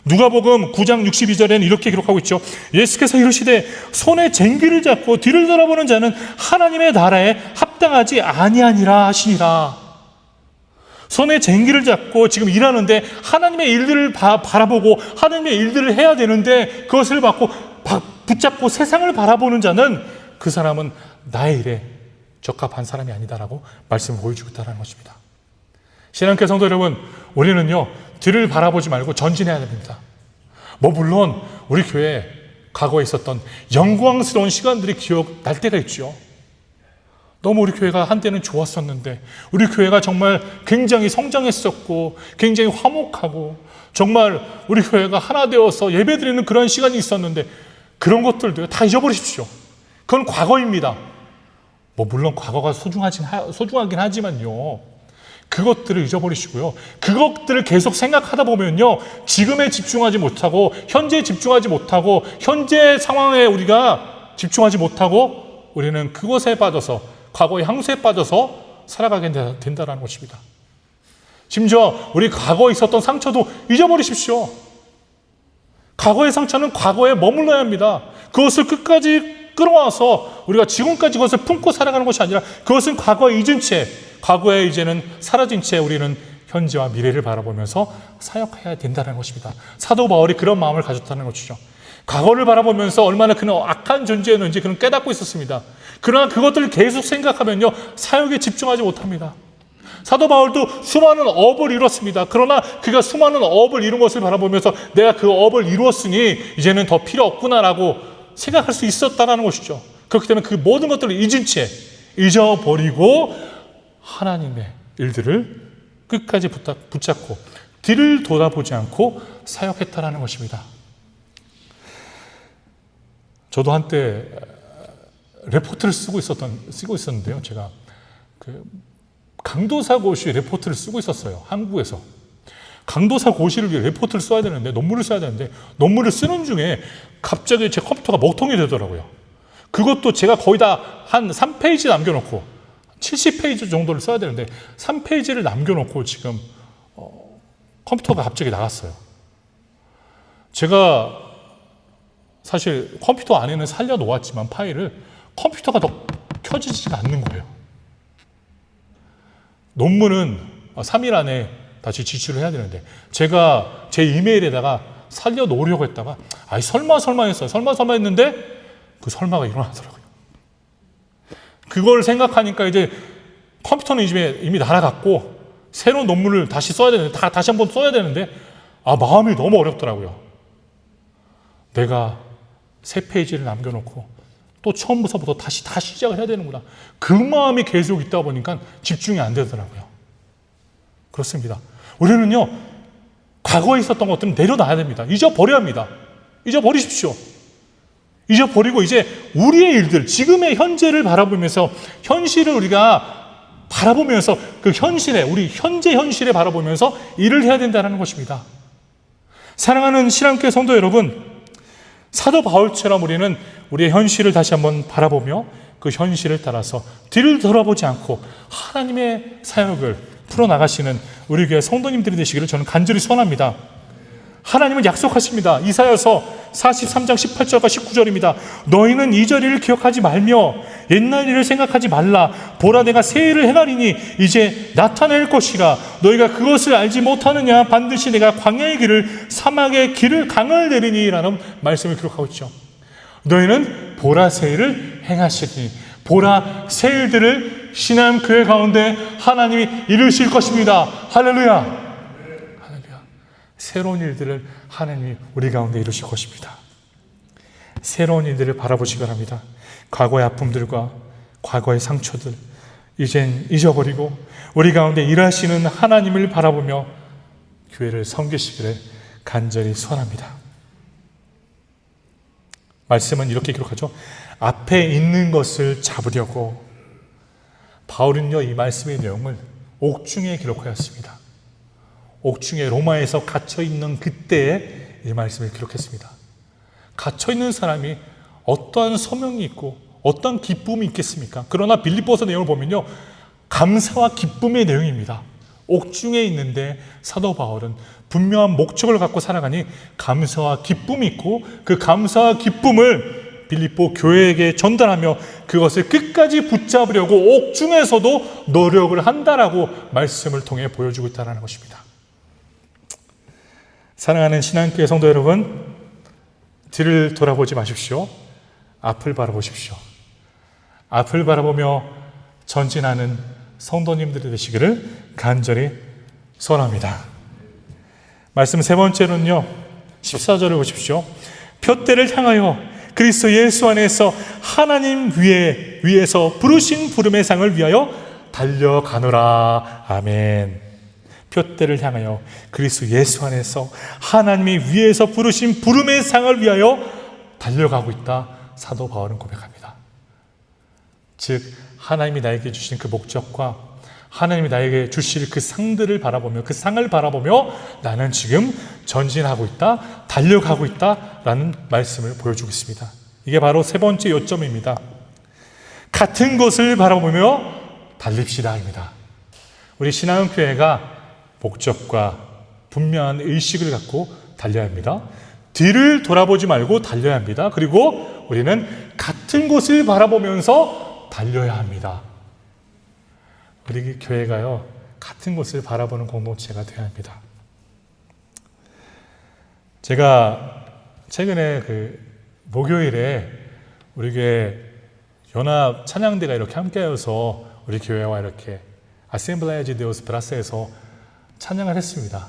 누가복음 9장 62절에는 이렇게 기록하고 있죠. 예수께서 이르시되 손에 쟁기를 잡고 뒤를 돌아보는 자는 하나님의 나라에 합당하지 아니하니라 하시니라. 손에 쟁기를 잡고 지금 일하는데 하나님의 일들을 바라보고 하나님의 일들을 해야 되는데 그것을 붙잡고 세상을 바라보는 자는 그 사람은 나의 일에 적합한 사람이 아니다라고 말씀을 보여주고 있다는 것입니다. 신앙교회 성도 여러분, 우리는요, 뒤를 바라보지 말고 전진해야 됩니다. 물론 우리 교회에 과거에 있었던 영광스러운 시간들이 기억날 때가 있죠. 너무 우리 교회가 한때는 좋았었는데, 우리 교회가 정말 굉장히 성장했었고 굉장히 화목하고 정말 우리 교회가 하나 되어서 예배드리는 그런 시간이 있었는데 그런 것들도 다 잊어버리십시오. 그건 과거입니다. 물론 과거가 소중하긴 하지만요, 그것들을 잊어버리시고요, 그것들을 계속 생각하다 보면요, 지금에 집중하지 못하고 현재에 집중하지 못하고 현재 상황에 우리가 집중하지 못하고 우리는 그것에 빠져서 과거의 향수에 빠져서 살아가게 된다는 것입니다. 심지어 우리 과거에 있었던 상처도 잊어버리십시오. 과거의 상처는 과거에 머물러야 합니다. 그것을 끝까지 끌어와서 우리가 지금까지 그것을 품고 살아가는 것이 아니라 그것은 과거에 잊은 채, 과거에 이제는 사라진 채 우리는 현재와 미래를 바라보면서 사역해야 된다는 것입니다. 사도 바울이 그런 마음을 가졌다는 것이죠. 과거를 바라보면서 얼마나 그는 악한 존재였는지 그는 깨닫고 있었습니다. 그러나 그것들을 계속 생각하면요, 사역에 집중하지 못합니다. 사도 바울도 수많은 업을 이뤘습니다. 그러나 그가 수많은 업을 이룬 것을 바라보면서 내가 그 업을 이루었으니 이제는 더 필요 없구나라고 생각할 수 있었다는 것이죠. 그렇기 때문에 그 모든 것들을 잊은 채 잊어버리고 하나님의 일들을 끝까지 붙잡고 뒤를 돌아보지 않고 사역했다라는 것입니다. 저도 한때 레포트를 쓰고 있었는데요. 제가 강도사고시 레포트를 쓰고 있었어요. 한국에서. 강도사고시를 위해 레포트를 써야 되는데, 논문을 써야 되는데, 논문을 쓰는 중에 갑자기 제 컴퓨터가 먹통이 되더라고요. 그것도 제가 거의 다 한 3페이지 남겨놓고 70페이지 정도를 써야 되는데 3페이지를 남겨놓고 지금 컴퓨터가 갑자기 나갔어요. 제가 사실 컴퓨터 안에는 살려놓았지만 파일을 컴퓨터가 더 켜지지가 않는 거예요. 논문은 3일 안에 다시 지출을 해야 되는데 제가 제 이메일에다가 살려놓으려고 했다가 설마 했어요. 설마 했는데 그 설마가 일어나더라고요. 그걸 생각하니까 이제 컴퓨터는 이미 날아갔고 새로운 논문을 다시 써야 되는데 다시 한번 써야 되는데 마음이 너무 어렵더라고요. 내가 3페이지를 남겨놓고 또 처음부터 다시 시작을 해야 되는구나. 그 마음이 계속 있다 보니까 집중이 안 되더라고요. 그렇습니다. 우리는요, 과거에 있었던 것들은 내려놔야 됩니다. 잊어버려야 합니다. 잊어버리십시오. 잊어버리고 이제 우리의 일들, 지금의 현재를 바라보면서 현실을 우리가 바라보면서 그 현실에, 우리 현재 현실에 바라보면서 일을 해야 된다는 것입니다. 사랑하는 신앙교회 성도 여러분, 사도 바울처럼 우리는 우리의 현실을 다시 한번 바라보며 그 현실을 따라서 뒤를 돌아보지 않고 하나님의 사역을 풀어나가시는 우리 교회 성도님들이 되시기를 저는 간절히 소원합니다. 하나님은 약속하십니다. 이사야서 43장 18절과 19절입니다. 너희는 이 자리를 기억하지 말며 옛날 일을 생각하지 말라. 보라, 내가 새 일을 행하리니 이제 나타낼 것이라. 너희가 그것을 알지 못하느냐. 반드시 내가 광야의 길을, 사막의 길을, 강을 내리니 라는 말씀을 기록하고 있죠. 너희는 보라, 새 일을 행하시니, 보라, 새 일들을 신앙교회 가운데 하나님이 이루실 것입니다. 할렐루야. 새로운 일들을 하나님이 우리 가운데 이루실 것입니다. 새로운 일들을 바라보시기 바랍니다. 과거의 아픔들과 과거의 상처들 이젠 잊어버리고 우리 가운데 일하시는 하나님을 바라보며 교회를 섬기시기를 간절히 소원합니다. 말씀은 이렇게 기록하죠. 앞에 있는 것을 잡으려고. 바울은요, 이 말씀의 내용을 옥중에 기록하였습니다. 옥중에 로마에서 갇혀있는 그때에 이 말씀을 기록했습니다. 갇혀있는 사람이 어떠한 소명이 있고 어떠한 기쁨이 있겠습니까? 그러나 빌립보서 내용을 보면요, 감사와 기쁨의 내용입니다. 옥중에 있는데 사도 바울은 분명한 목적을 갖고 살아가니 감사와 기쁨이 있고 그 감사와 기쁨을 빌립보 교회에게 전달하며 그것을 끝까지 붙잡으려고 옥중에서도 노력을 한다라고 말씀을 통해 보여주고 있다는 것입니다. 사랑하는 신앙교회 성도 여러분, 뒤를 돌아보지 마십시오. 앞을 바라보십시오. 앞을 바라보며 전진하는 성도님들이 되시기를 간절히 소원합니다. 말씀 세 번째로는요, 14절을 보십시오. 표대를 향하여 그리스도 예수 안에서 하나님 위에서 부르신 부름의 상을 위하여 달려가노라. 아멘. 표대를 향하여 그리스도 예수 안에서 하나님이 위에서 부르신 부름의 상을 위하여 달려가고 있다. 사도 바울은 고백합니다. 즉 하나님이 나에게 주신 그 목적과 하나님이 나에게 주실 그 상들을 바라보며 그 상을 바라보며 나는 지금 전진하고 있다, 달려가고 있다라는 말씀을 보여주고 있습니다. 이게 바로 세 번째 요점입니다. 같은 것을 바라보며 달립시다입니다. 우리 신앙교회가 목적과 분명한 의식을 갖고 달려야 합니다. 뒤를 돌아보지 말고 달려야 합니다. 그리고 우리는 같은 곳을 바라보면서 달려야 합니다. 우리 교회가요, 같은 곳을 바라보는 공동체가 되어야 합니다. 제가 최근에 그 목요일에 우리 교회 연합 찬양대가 이렇게 함께하여서 우리 교회와 이렇게 아셈블레아 데 디오스 브라스에서 찬양을 했습니다.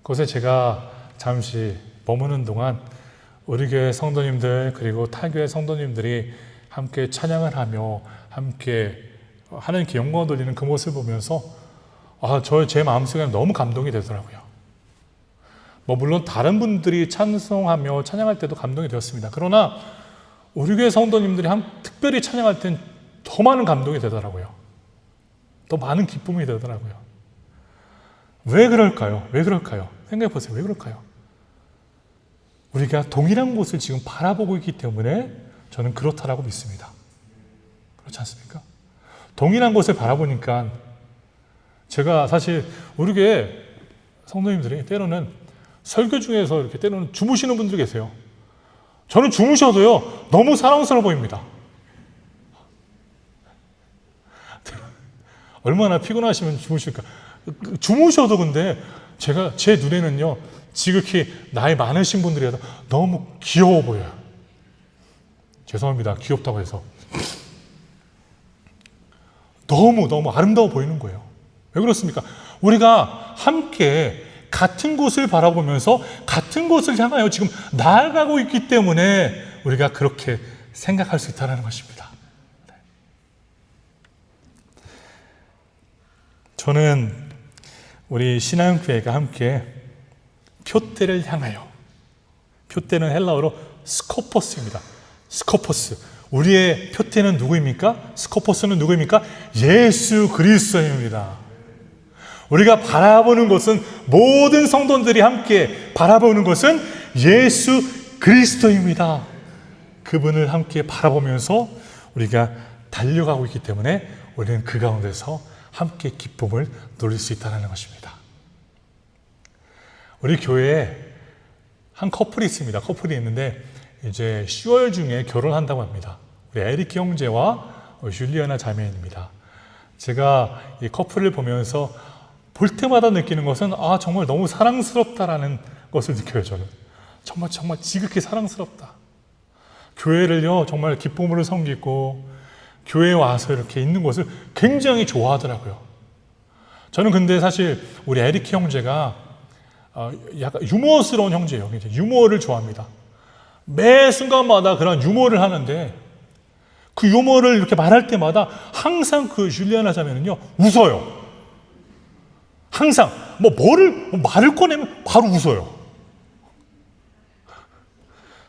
그곳에 제가 잠시 머무는 동안 우리 교회 성도님들 그리고 타교회 성도님들이 함께 찬양을 하며 함께 하나님께 영광을 돌리는 그 모습을 보면서 제 마음속에 너무 감동이 되더라고요. 물론 다른 분들이 찬송하며 찬양할 때도 감동이 되었습니다. 그러나 우리 교회 성도님들이 특별히 찬양할 땐 더 많은 감동이 되더라고요. 더 많은 기쁨이 되더라고요. 왜 그럴까요? 왜 그럴까요? 생각해 보세요. 왜 그럴까요? 우리가 동일한 곳을 지금 바라보고 있기 때문에 저는 그렇다라고 믿습니다. 그렇지 않습니까? 동일한 곳을 바라보니까 제가 사실 우리 교회 성도님들이 때로는 설교 중에서 이렇게 때로는 주무시는 분들 계세요. 저는 주무셔도요, 너무 사랑스러워 보입니다. 얼마나 피곤하시면 주무실까? 주무셔도 근데 제 눈에는요, 지극히 나이 많으신 분들이라도 너무 귀여워 보여요. 죄송합니다. 귀엽다고 해서. 너무 아름다워 보이는 거예요. 왜 그렇습니까? 우리가 함께 같은 곳을 바라보면서 같은 곳을 향하여 지금 나아가고 있기 때문에 우리가 그렇게 생각할 수 있다는 것입니다. 저는 우리 신앙교회가 함께 표대를 향하여, 표대는 헬라어로 스코포스입니다. 스코포스. 우리의 표대는 누구입니까? 스코포스는 누구입니까? 예수 그리스도입니다. 우리가 바라보는 것은, 모든 성도들이 함께 바라보는 것은 예수 그리스도입니다. 그분을 함께 바라보면서 우리가 달려가고 있기 때문에 우리는 그 가운데서 함께 기쁨을 누릴 수 있다는 것입니다. 우리 교회에 한 커플이 있습니다. 커플이 있는데 이제 10월 중에 결혼한다고 합니다. 우리 에릭 형제와 줄리아나 자매입니다. 제가 이 커플을 보면서 볼 때마다 느끼는 것은 정말 너무 사랑스럽다라는 것을 느껴요. 저는 정말 지극히 사랑스럽다. 교회를요 정말 기쁨으로 섬기고 교회에 와서 이렇게 있는 것을 굉장히 좋아하더라고요. 저는 근데 사실 우리 에릭 형제가 약간 유머스러운 형제예요. 유머를 좋아합니다. 매 순간마다 그런 유머를 하는데 그 유머를 이렇게 말할 때마다 항상 그 줄리아나 자매는요 웃어요. 항상 말을 꺼내면 바로 웃어요.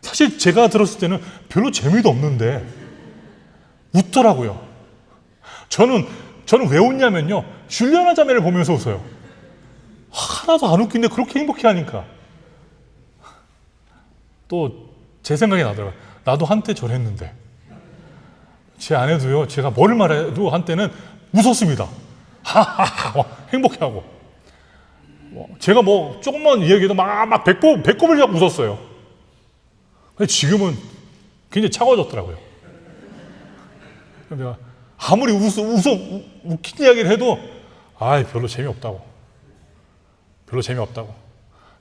사실 제가 들었을 때는 별로 재미도 없는데 웃더라고요. 저는 왜 웃냐면요, 줄리아나 자매를 보면서 웃어요. 하나도 안 웃긴데 그렇게 행복해 하니까. 또 제 생각이 나더라고요. 나도 한때 저랬는데. 제 아내도요, 제가 뭐를 말해도 한때는 웃었습니다. 하하하 행복해하고. 제가 조금만 이야기해도 막 배꼽을 잡고 웃었어요. 근데 지금은 굉장히 차가워졌더라고요. 내가 아무리 웃긴 이야기를 해도 별로 재미없다고.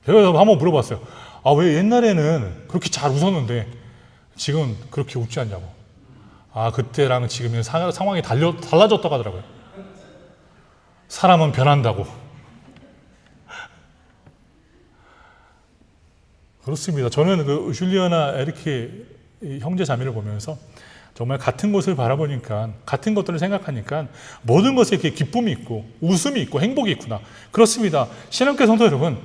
제가 한번 물어봤어요. 왜 옛날에는 그렇게 잘 웃었는데 지금 그렇게 웃지 않냐고. 그때랑 지금은 상황이 달라졌다고 하더라고요. 사람은 변한다고. 그렇습니다. 저는 그 줄리아나 에리키 형제 자매를 보면서 정말 같은 곳을 바라보니까, 같은 것들을 생각하니까 모든 것에 이렇게 기쁨이 있고 웃음이 있고 행복이 있구나. 그렇습니다. 신앙교회 성도 여러분,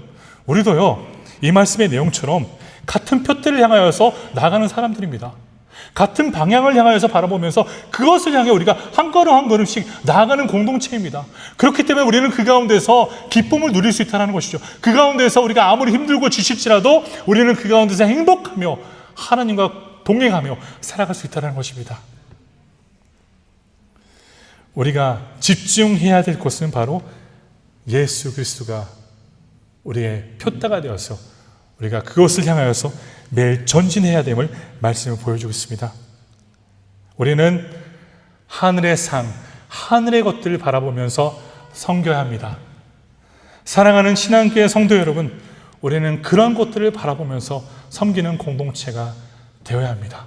우리도요 이 말씀의 내용처럼 같은 표대를 향하여서 나가는 사람들입니다. 같은 방향을 향하여서 바라보면서 그것을 향해 우리가 한 걸음 한 걸음씩 나아가는 공동체입니다. 그렇기 때문에 우리는 그 가운데서 기쁨을 누릴 수 있다는 것이죠. 그 가운데서 우리가 아무리 힘들고 지칠지라도 우리는 그 가운데서 행복하며 하나님과 동행하며 살아갈 수 있다는 것입니다. 우리가 집중해야 될 것은 바로 예수 그리스도가 우리의 표대가 되어서 우리가 그것을 향하여서 매일 전진해야 됨을 말씀을 보여주고 있습니다. 우리는 하늘의 상, 하늘의 것들을 바라보면서 섬겨야 합니다. 사랑하는 신앙교회 성도 여러분, 우리는 그런 것들을 바라보면서 섬기는 공동체가 되어야 합니다.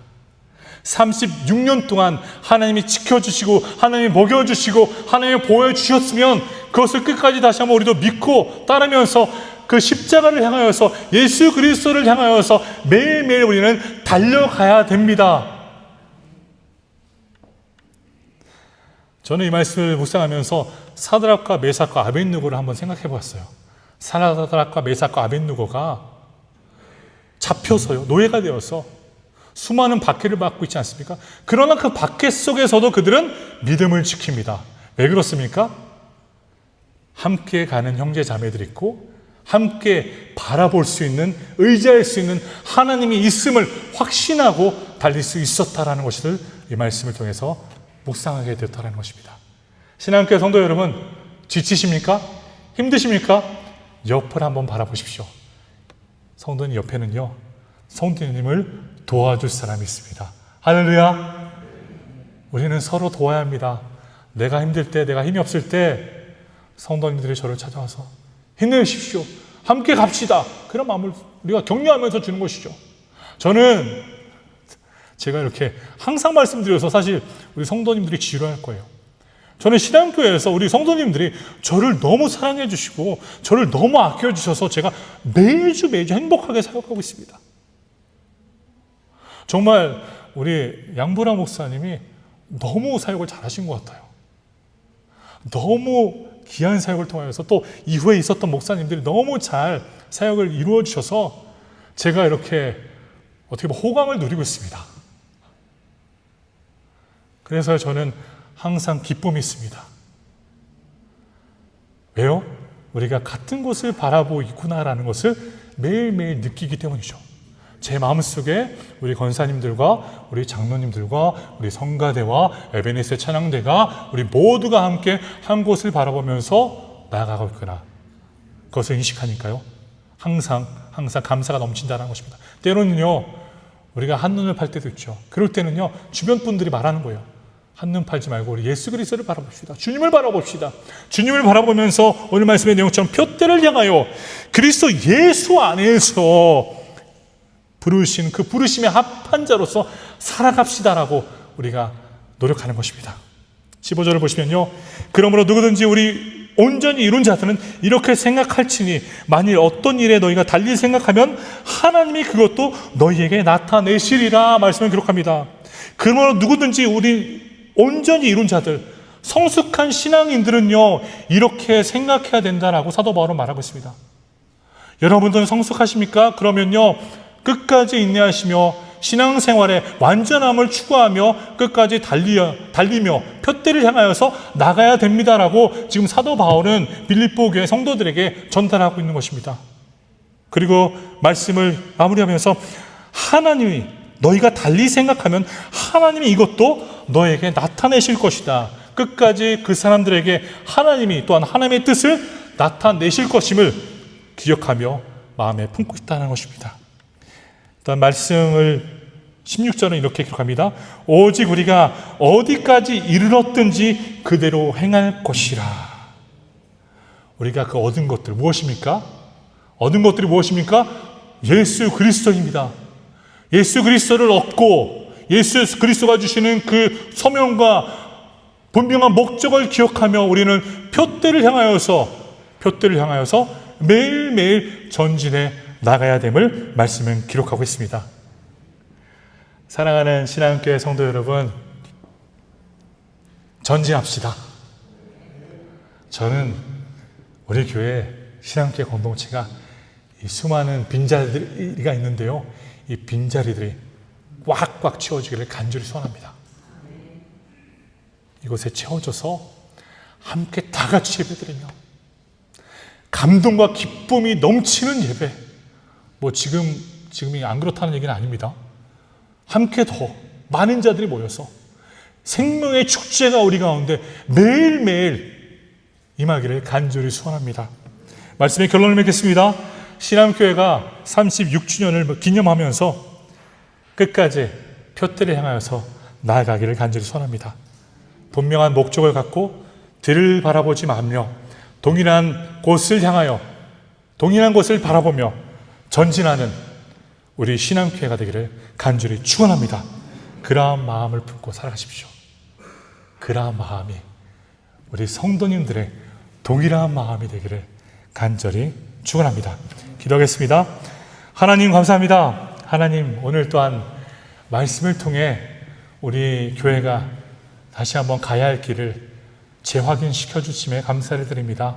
36년 동안 하나님이 지켜주시고 하나님이 먹여주시고 하나님이 보여주셨으면 그것을 끝까지 다시 한번 우리도 믿고 따르면서 그 십자가를 향하여서 예수 그리스도를 향하여서 매일매일 우리는 달려가야 됩니다. 저는 이 말씀을 묵상하면서 사드락과 메삭과 아벳느고를 한번 생각해 보았어요. 사드락과 메삭과 아벳느고가 잡혀서요, 노예가 되어서 수많은 박해를 받고 있지 않습니까? 그러나 그 박해 속에서도 그들은 믿음을 지킵니다. 왜 그렇습니까? 함께 가는 형제 자매들이 있고 함께 바라볼 수 있는, 의지할 수 있는 하나님이 있음을 확신하고 달릴 수 있었다라는 것을 이 말씀을 통해서 묵상하게 되었다는 것입니다. 신앙교회 성도 여러분, 지치십니까? 힘드십니까? 옆을 한번 바라보십시오. 성도님 옆에는요, 성도님을 도와줄 사람이 있습니다. 할렐루야! 우리는 서로 도와야 합니다. 내가 힘들 때, 내가 힘이 없을 때 성도님들이 저를 찾아와서 힘내십시오. 함께 갑시다. 그런 마음을 우리가 격려하면서 주는 것이죠. 저는 제가 이렇게 항상 말씀드려서 사실 우리 성도님들이 지루할 거예요. 저는 신앙교회에서 우리 성도님들이 저를 너무 사랑해 주시고 저를 너무 아껴 주셔서 제가 매주 행복하게 사역하고 있습니다. 정말 우리 양보라 목사님이 너무 사역을 잘하신 것 같아요. 너무 귀한 사역을 통하여서 또 이후에 있었던 목사님들이 너무 잘 사역을 이루어 주셔서 제가 이렇게 어떻게 보면 호강을 누리고 있습니다. 그래서 저는 항상 기쁨이 있습니다. 왜요? 우리가 같은 곳을 바라보고 있구나라는 것을 매일매일 느끼기 때문이죠. 제 마음속에 우리 권사님들과 우리 장로님들과 우리 성가대와 에베네스 찬양대가 우리 모두가 함께 한 곳을 바라보면서 나아가고 있구나. 그것을 인식하니까요. 항상 감사가 넘친다는 것입니다. 때로는요, 우리가 한눈을 팔 때도 있죠. 그럴 때는요, 주변 분들이 말하는 거예요. 한눈 팔지 말고 우리 예수 그리스도를 바라봅시다. 주님을 바라봅시다. 주님을 바라보면서 오늘 말씀의 내용처럼 표대를 향하여 그리스도 예수 안에서 부르신 그 부르심에 합한 자로서 살아갑시다라고 우리가 노력하는 것입니다. 15절을 보시면요, 그러므로 누구든지 우리 온전히 이룬 자들은 이렇게 생각할지니 만일 어떤 일에 너희가 달리 생각하면 하나님이 그것도 너희에게 나타내시리라 말씀을 기록합니다. 그러므로 누구든지 우리 온전히 이룬 자들, 성숙한 신앙인들은요, 이렇게 생각해야 된다라고 사도 바울은 말하고 있습니다. 여러분들은 성숙하십니까? 그러면요, 끝까지 인내하시며 신앙생활에 완전함을 추구하며 끝까지 달리며 표대를 향하여서 나가야 됩니다라고 지금 사도 바울은 빌립보 교회 성도들에게 전달하고 있는 것입니다. 그리고 말씀을 마무리하면서 하나님이 너희가 달리 생각하면 하나님이 이것도 너에게 나타내실 것이다. 끝까지 그 사람들에게 하나님이 또한 하나님의 뜻을 나타내실 것임을 기억하며 마음에 품고 있다는 것입니다. 일단 말씀을 16절은 이렇게 기록합니다. 오직 우리가 어디까지 이르렀든지 그대로 행할 것이라. 우리가 그 얻은 것들 무엇입니까? 얻은 것들이 무엇입니까? 예수 그리스도입니다. 예수 그리스도를 얻고 예수 그리스도가 주시는 그 소명과 분명한 목적을 기억하며 우리는 표대를 향하여서 매일매일 전진해 나가야 됨을 말씀은 기록하고 있습니다. 사랑하는 신앙교회 성도 여러분, 전진합시다. 저는 우리 교회 신앙교회 공동체가 이 수많은 빈자리가 있는데요, 이 빈자리들이 꽉꽉 채워지기를 간절히 소원합니다. 이곳에 채워져서 함께 다 같이 예배드리며 감동과 기쁨이 넘치는 예배, 지금이 안 그렇다는 얘기는 아닙니다. 함께 더 많은 자들이 모여서 생명의 축제가 우리 가운데 매일매일 임하기를 간절히 소원합니다. 말씀의 결론을 맺겠습니다. 신앙교회가 36주년을 기념하면서 끝까지 표대를 향하여서 나아가기를 간절히 소원합니다. 분명한 목적을 갖고 들을 바라보지 말며 동일한 곳을 향하여 동일한 것을 바라보며 전진하는 우리 신앙교회가 되기를 간절히 축원합니다. 그러한 마음을 품고 살아가십시오. 그러한 마음이 우리 성도님들의 동일한 마음이 되기를 간절히 축원합니다. 기도하겠습니다. 하나님 감사합니다. 하나님 오늘 또한 말씀을 통해 우리 교회가 다시 한번 가야 할 길을 재확인시켜 주심에 감사를 드립니다.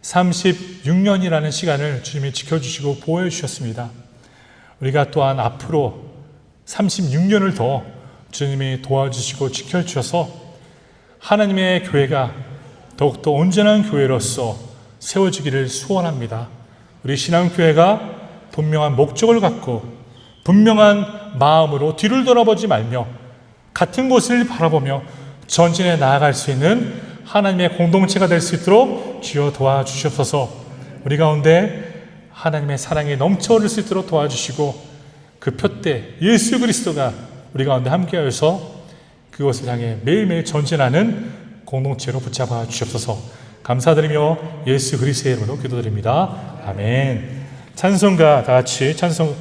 36년이라는 시간을 주님이 지켜주시고 보호해 주셨습니다. 우리가 또한 앞으로 36년을 더 주님이 도와주시고 지켜주셔서 하나님의 교회가 더욱더 온전한 교회로서 세워지기를 소원합니다. 우리 신앙교회가 분명한 목적을 갖고 분명한 마음으로 뒤를 돌아보지 말며 같은 곳을 바라보며 전진해 나아갈 수 있는 하나님의 공동체가 될 수 있도록 주여 도와주시옵소서. 우리 가운데 하나님의 사랑이 넘쳐오를 수 있도록 도와주시고 그 표대 예수 그리스도가 우리 가운데 함께하여서 그것을 향해 매일매일 전진하는 공동체로 붙잡아 주시옵소서. 감사드리며 예수 그리스도의 이름으로 기도드립니다. 아멘. 찬송가 다 같이 찬송가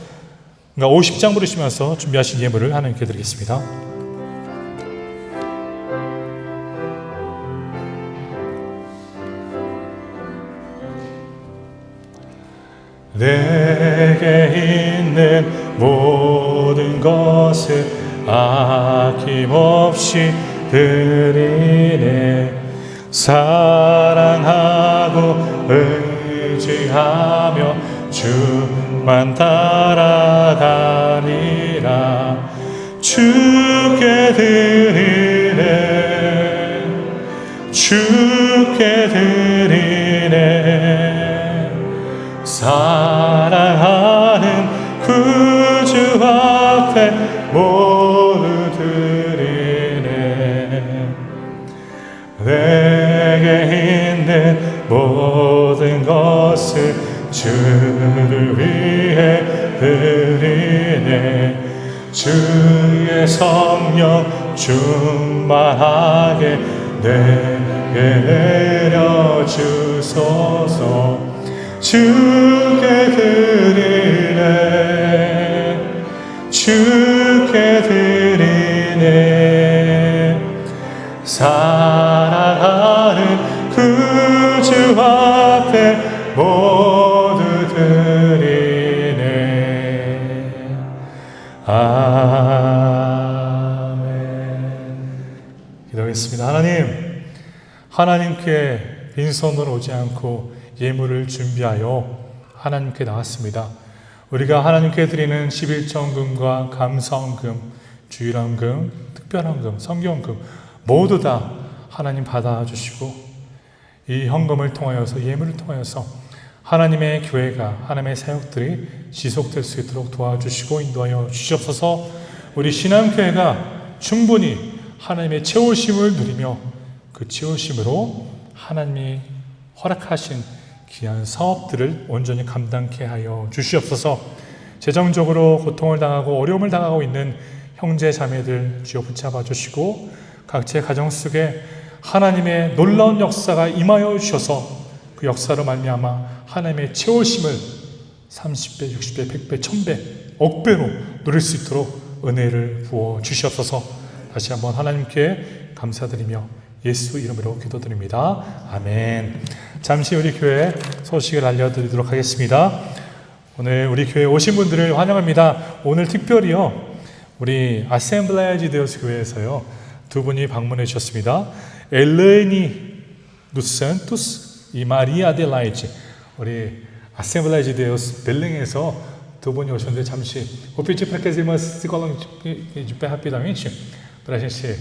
50장 부르시면서 준비하신 예물을 하나님께 드리겠습니다. 내게 있는 모든 것을 아낌없이 드리네. 사랑하고 의지하며 주만 따라가리라. 주께 드리네. 주께 드리네. 사랑하는 구주 앞에 모두 드리네. 내게 있는 모든 것을 주를 위해 드리네. 주의 성령 충만하게 내게 내려주소서. 주께 드리네. 주께 드리네. 사랑하는 구주 앞에 모두 드리네. 아멘. 기도하겠습니다. 하나님께 빈손으로 오지 않고 예물을 준비하여 하나님께 나왔습니다. 우리가 하나님께 드리는 11정금과 감사헌금, 주일헌금, 특별헌금, 성경헌금 모두 다 하나님 받아주시고 이 헌금을 통하여서 예물을 통하여서 하나님의 교회가 하나님의 사역들이 지속될 수 있도록 도와주시고 인도하여 주시옵소서. 우리 신앙교회가 충분히 하나님의 채우심을 누리며 그 채우심으로 하나님이 허락하신 귀한 사업들을 온전히 감당케 하여 주시옵소서. 재정적으로 고통을 당하고 어려움을 당하고 있는 형제 자매들 주여 붙잡아 주시고 각자의 가정 속에 하나님의 놀라운 역사가 임하여 주셔서 그 역사로 말미암아 하나님의 채우심을 30배, 60배, 100배, 1000배, 억배로 누릴 수 있도록 은혜를 부어 주시옵소서. 다시 한번 하나님께 감사드리며 예수 이름으로 기도드립니다. 아멘. 잠시 우리 교회 소식을 알려드리도록 하겠습니다. 오늘 우리 교회에 오신 분들을 환영합니다. 오늘 특별히요, 우리 아셈블레이지 데우스 교회에서요, 두 분이 방문해 주셨습니다. 엘레니 누센투스 이 마리아 델라이지, 우리 아셈블레이지 데우스 벨링에서 두 분이 오셨는데 잠시 vou pedir para que as irmãs se coloquem de pé rapidamente para a gente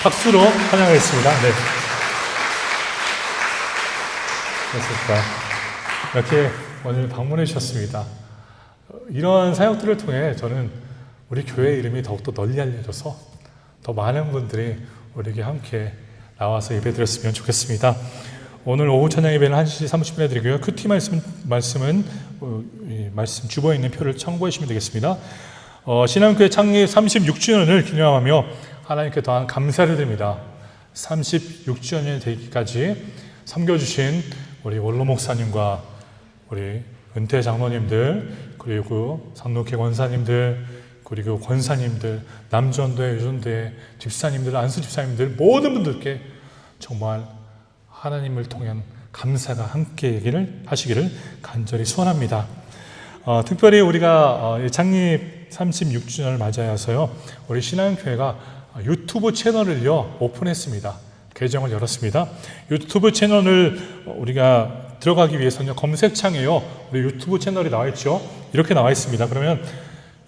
박수로 환영하겠습니다. 네. 그렇습니까? 이렇게 오늘 방문해 주셨습니다. 이러한 사역들을 통해 저는 우리 교회 이름이 더욱더 널리 알려져서 더 많은 분들이 우리에게 함께 나와서 예배드렸으면 좋겠습니다. 오늘 오후 찬양 예배는 1시 30분에 드리고요. 큐티 말씀 주보에 있는 표를 참고해 주시면 되겠습니다. 신앙교회 창립 36주년을 기념하며 하나님께 더한 감사를 드립니다. 36주년이 되기까지 섬겨주신 우리 원로 목사님과 우리 은퇴 장로님들, 그리고 상록회 권사님들, 그리고 권사님들, 남전도회, 유전도회 집사님들, 안수 집사님들 모든 분들께 정말 하나님을 통한 감사가 함께 하시기를 간절히 소원합니다. 특별히 우리가 창립 36주년을 맞이하여서요, 우리 신앙교회가 유튜브 채널을요 오픈했습니다. 계정을 열었습니다. 유튜브 채널을 우리가 들어가기 위해서는 검색창에요, 우리 유튜브 채널이 나와 있죠. 이렇게 나와 있습니다. 그러면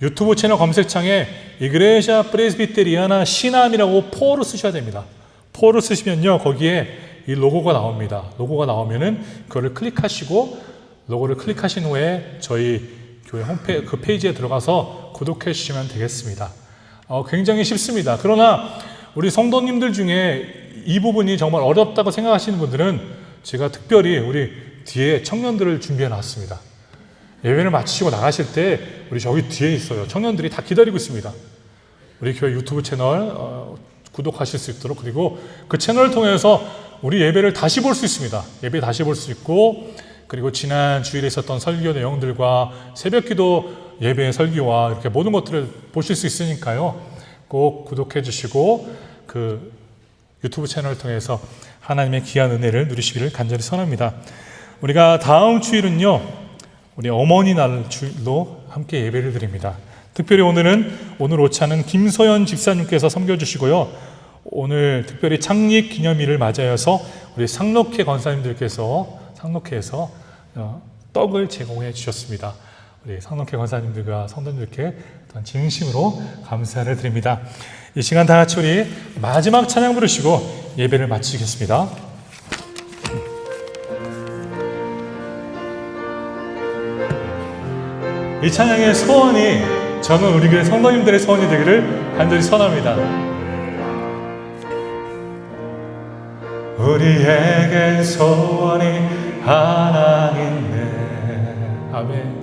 유튜브 채널 검색창에 이그레샤 프레스비테리아나 시남이라고 포를 쓰셔야 됩니다. 포를 쓰시면요, 거기에 이 로고가 나옵니다. 로고가 나오면은 그거를 클릭하시고, 로고를 클릭하신 후에 저희 교회 홈페이지 그 페이지에 들어가서 구독해 주시면 되겠습니다. 굉장히 쉽습니다. 그러나 우리 성도님들 중에 이 부분이 정말 어렵다고 생각하시는 분들은 제가 특별히 우리 뒤에 청년들을 준비해 놨습니다. 예배를 마치시고 나가실 때 우리 저기 뒤에 있어요. 청년들이 다 기다리고 있습니다. 우리 교회 유튜브 채널 구독하실 수 있도록, 그리고 그 채널을 통해서 우리 예배를 다시 볼 수 있습니다. 예배 다시 볼 수 있고, 그리고 지난 주일에 있었던 설교 내용들과 새벽기도 예배의 설교와 이렇게 모든 것들을 보실 수 있으니까요. 꼭 구독해 주시고 그 유튜브 채널을 통해서 하나님의 귀한 은혜를 누리시기를 간절히 선합니다. 우리가 다음 주일은요, 우리 어머니 날로 함께 예배를 드립니다. 특별히 오늘 오차는 김서연 집사님께서 섬겨주시고요. 오늘 특별히 창립 기념일을 맞이하여서 우리 상록회 권사님들께서 상록회에서 떡을 제공해 주셨습니다. 우리 상록회 권사님들과 성도님들께 진심으로 감사를 드립니다. 이 시간 다 같이 우리 마지막 찬양 부르시고 예배를 마치겠습니다. 이 찬양의 소원이 저는 우리 교회 성도님들의 소원이 되기를 간절히 선합니다. 우리에게 소원이 하나 있네. 아멘.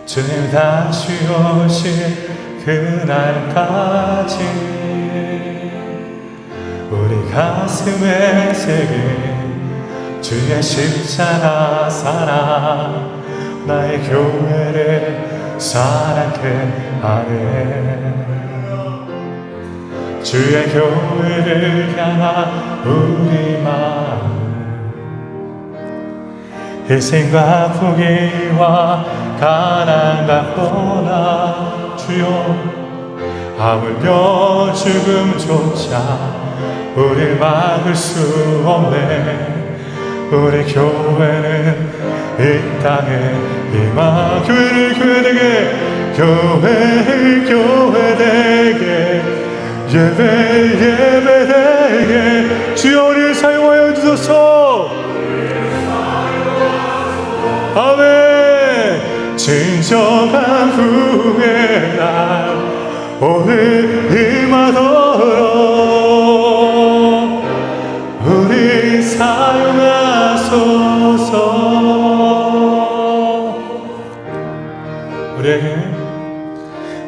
주님 다시 오실 그날까지 우리 가슴에 새긴 주의 십자가 사랑, 나의 교회를 사랑케 하네. 주의 교회를 향한 우리 마음, 희생과 포기와 가난과 고난, 주여 하물며 죽음조차 우릴 막을 수 없네. 우리 교회는 이 땅에 임하, 교회를 교회되게 예배되게 주여 우리를 사용하여 주소서. 아멘. 진정한 후회 날 오늘 임하도록 우리 사용하소서.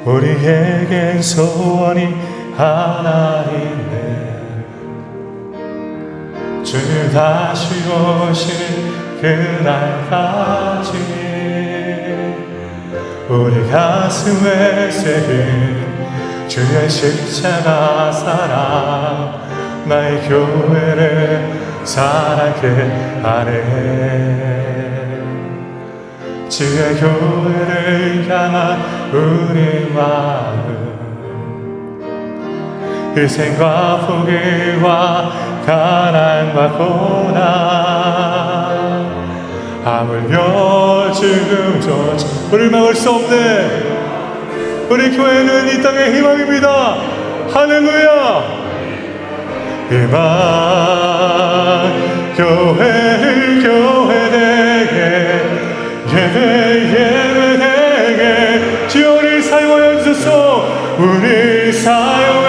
우리에겐 소원이 하나 있네. 주님 다시 오실 그날까지 우리 가슴에 새긴 주의 십자가 사랑, 나의 교회를 사랑케 하네. 주의 교회를 향한 우리 마음, 희생과 포기와 가난과 고난, 하물며 죽음조차 우리를 막을 수 없네. 우리 교회는 이 땅의 희망입니다. 할렐루야. 희망, 교회를 교회되게 예배되게 주여 우리를 사용하여 주소서. 우리 사용하소서.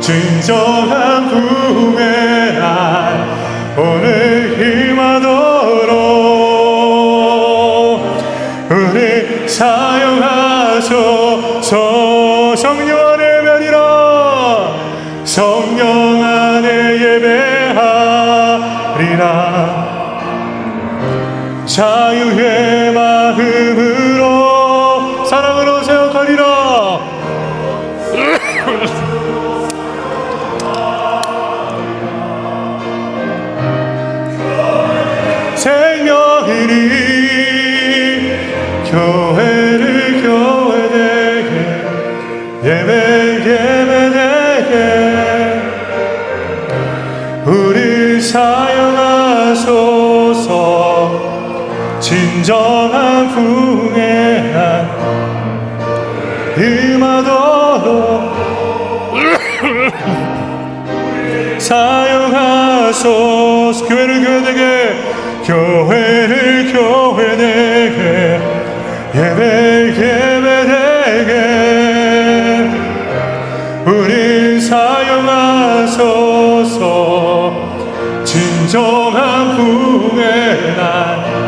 진정한 부흥의 날 오늘 임하도록 우리 사용하소서. 성령 안에 예배하리라. 성령 안에 예배하리라. 자유의 마음으로 사랑으로 세워가리라. 생명이니 교회를 교회되게 예배되게 우리 사용하소서. 진정한 풍성한 임하도록 사용하소서. 교회를 교회되게 예배되게 우리 사용하소서. 진정한 풍성한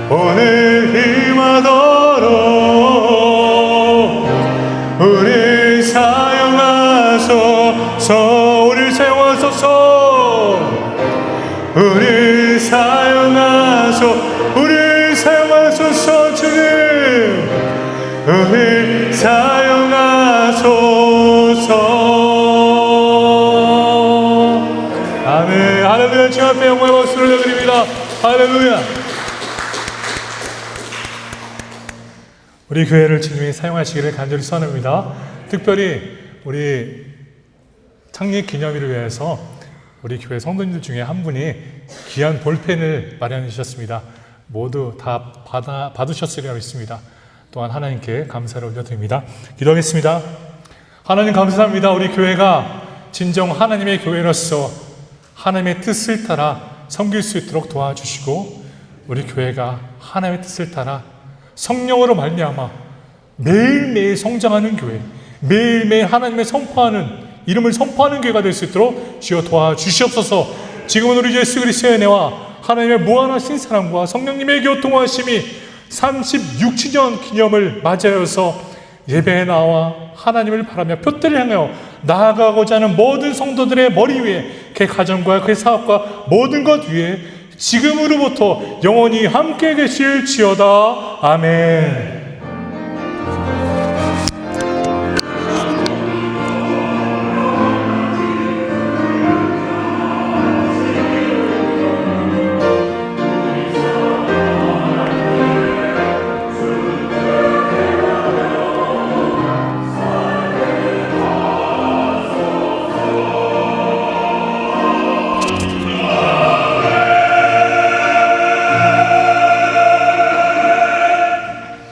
오늘 임하도록 우리 사용하소서. 우리 사용하소서. 우리 사용하소서. 주님 우리 사용하소서. 아멘. 할렐루야. 주 앞에 영광의 박수를 올려드립니다. 할렐루야. 우리 교회를 주님이 사용하시기를 간절히 소원합니다. 특별히 우리 창립 기념일을 위해서 우리 교회 성도님들 중에 한 분이 귀한 볼펜을 마련해 주셨습니다. 모두 다 받으셨으리라 믿습니다. 또한 하나님께 감사를 올려드립니다. 기도하겠습니다. 하나님 감사합니다. 우리 교회가 진정 하나님의 교회로서 하나님의 뜻을 따라 섬길 수 있도록 도와주시고 우리 교회가 하나님의 뜻을 따라 성령으로 말미암아 매일매일 성장하는 교회, 매일매일 하나님의 이름을 선포하는 교회가 될 수 있도록 주여 도와주시옵소서. 지금은 우리 예수 그리스도의 은혜와 하나님의 무한하신 사랑과 성령님의 교통하심이 36주년 기념을 맞이하여서 예배에 나와 하나님을 바라며 표대를 향하여 나아가고자 하는 모든 성도들의 머리 위에 그 가정과 그 사업과 모든 것 위에 지금으로부터 영원히 함께 계실지어다. 아멘.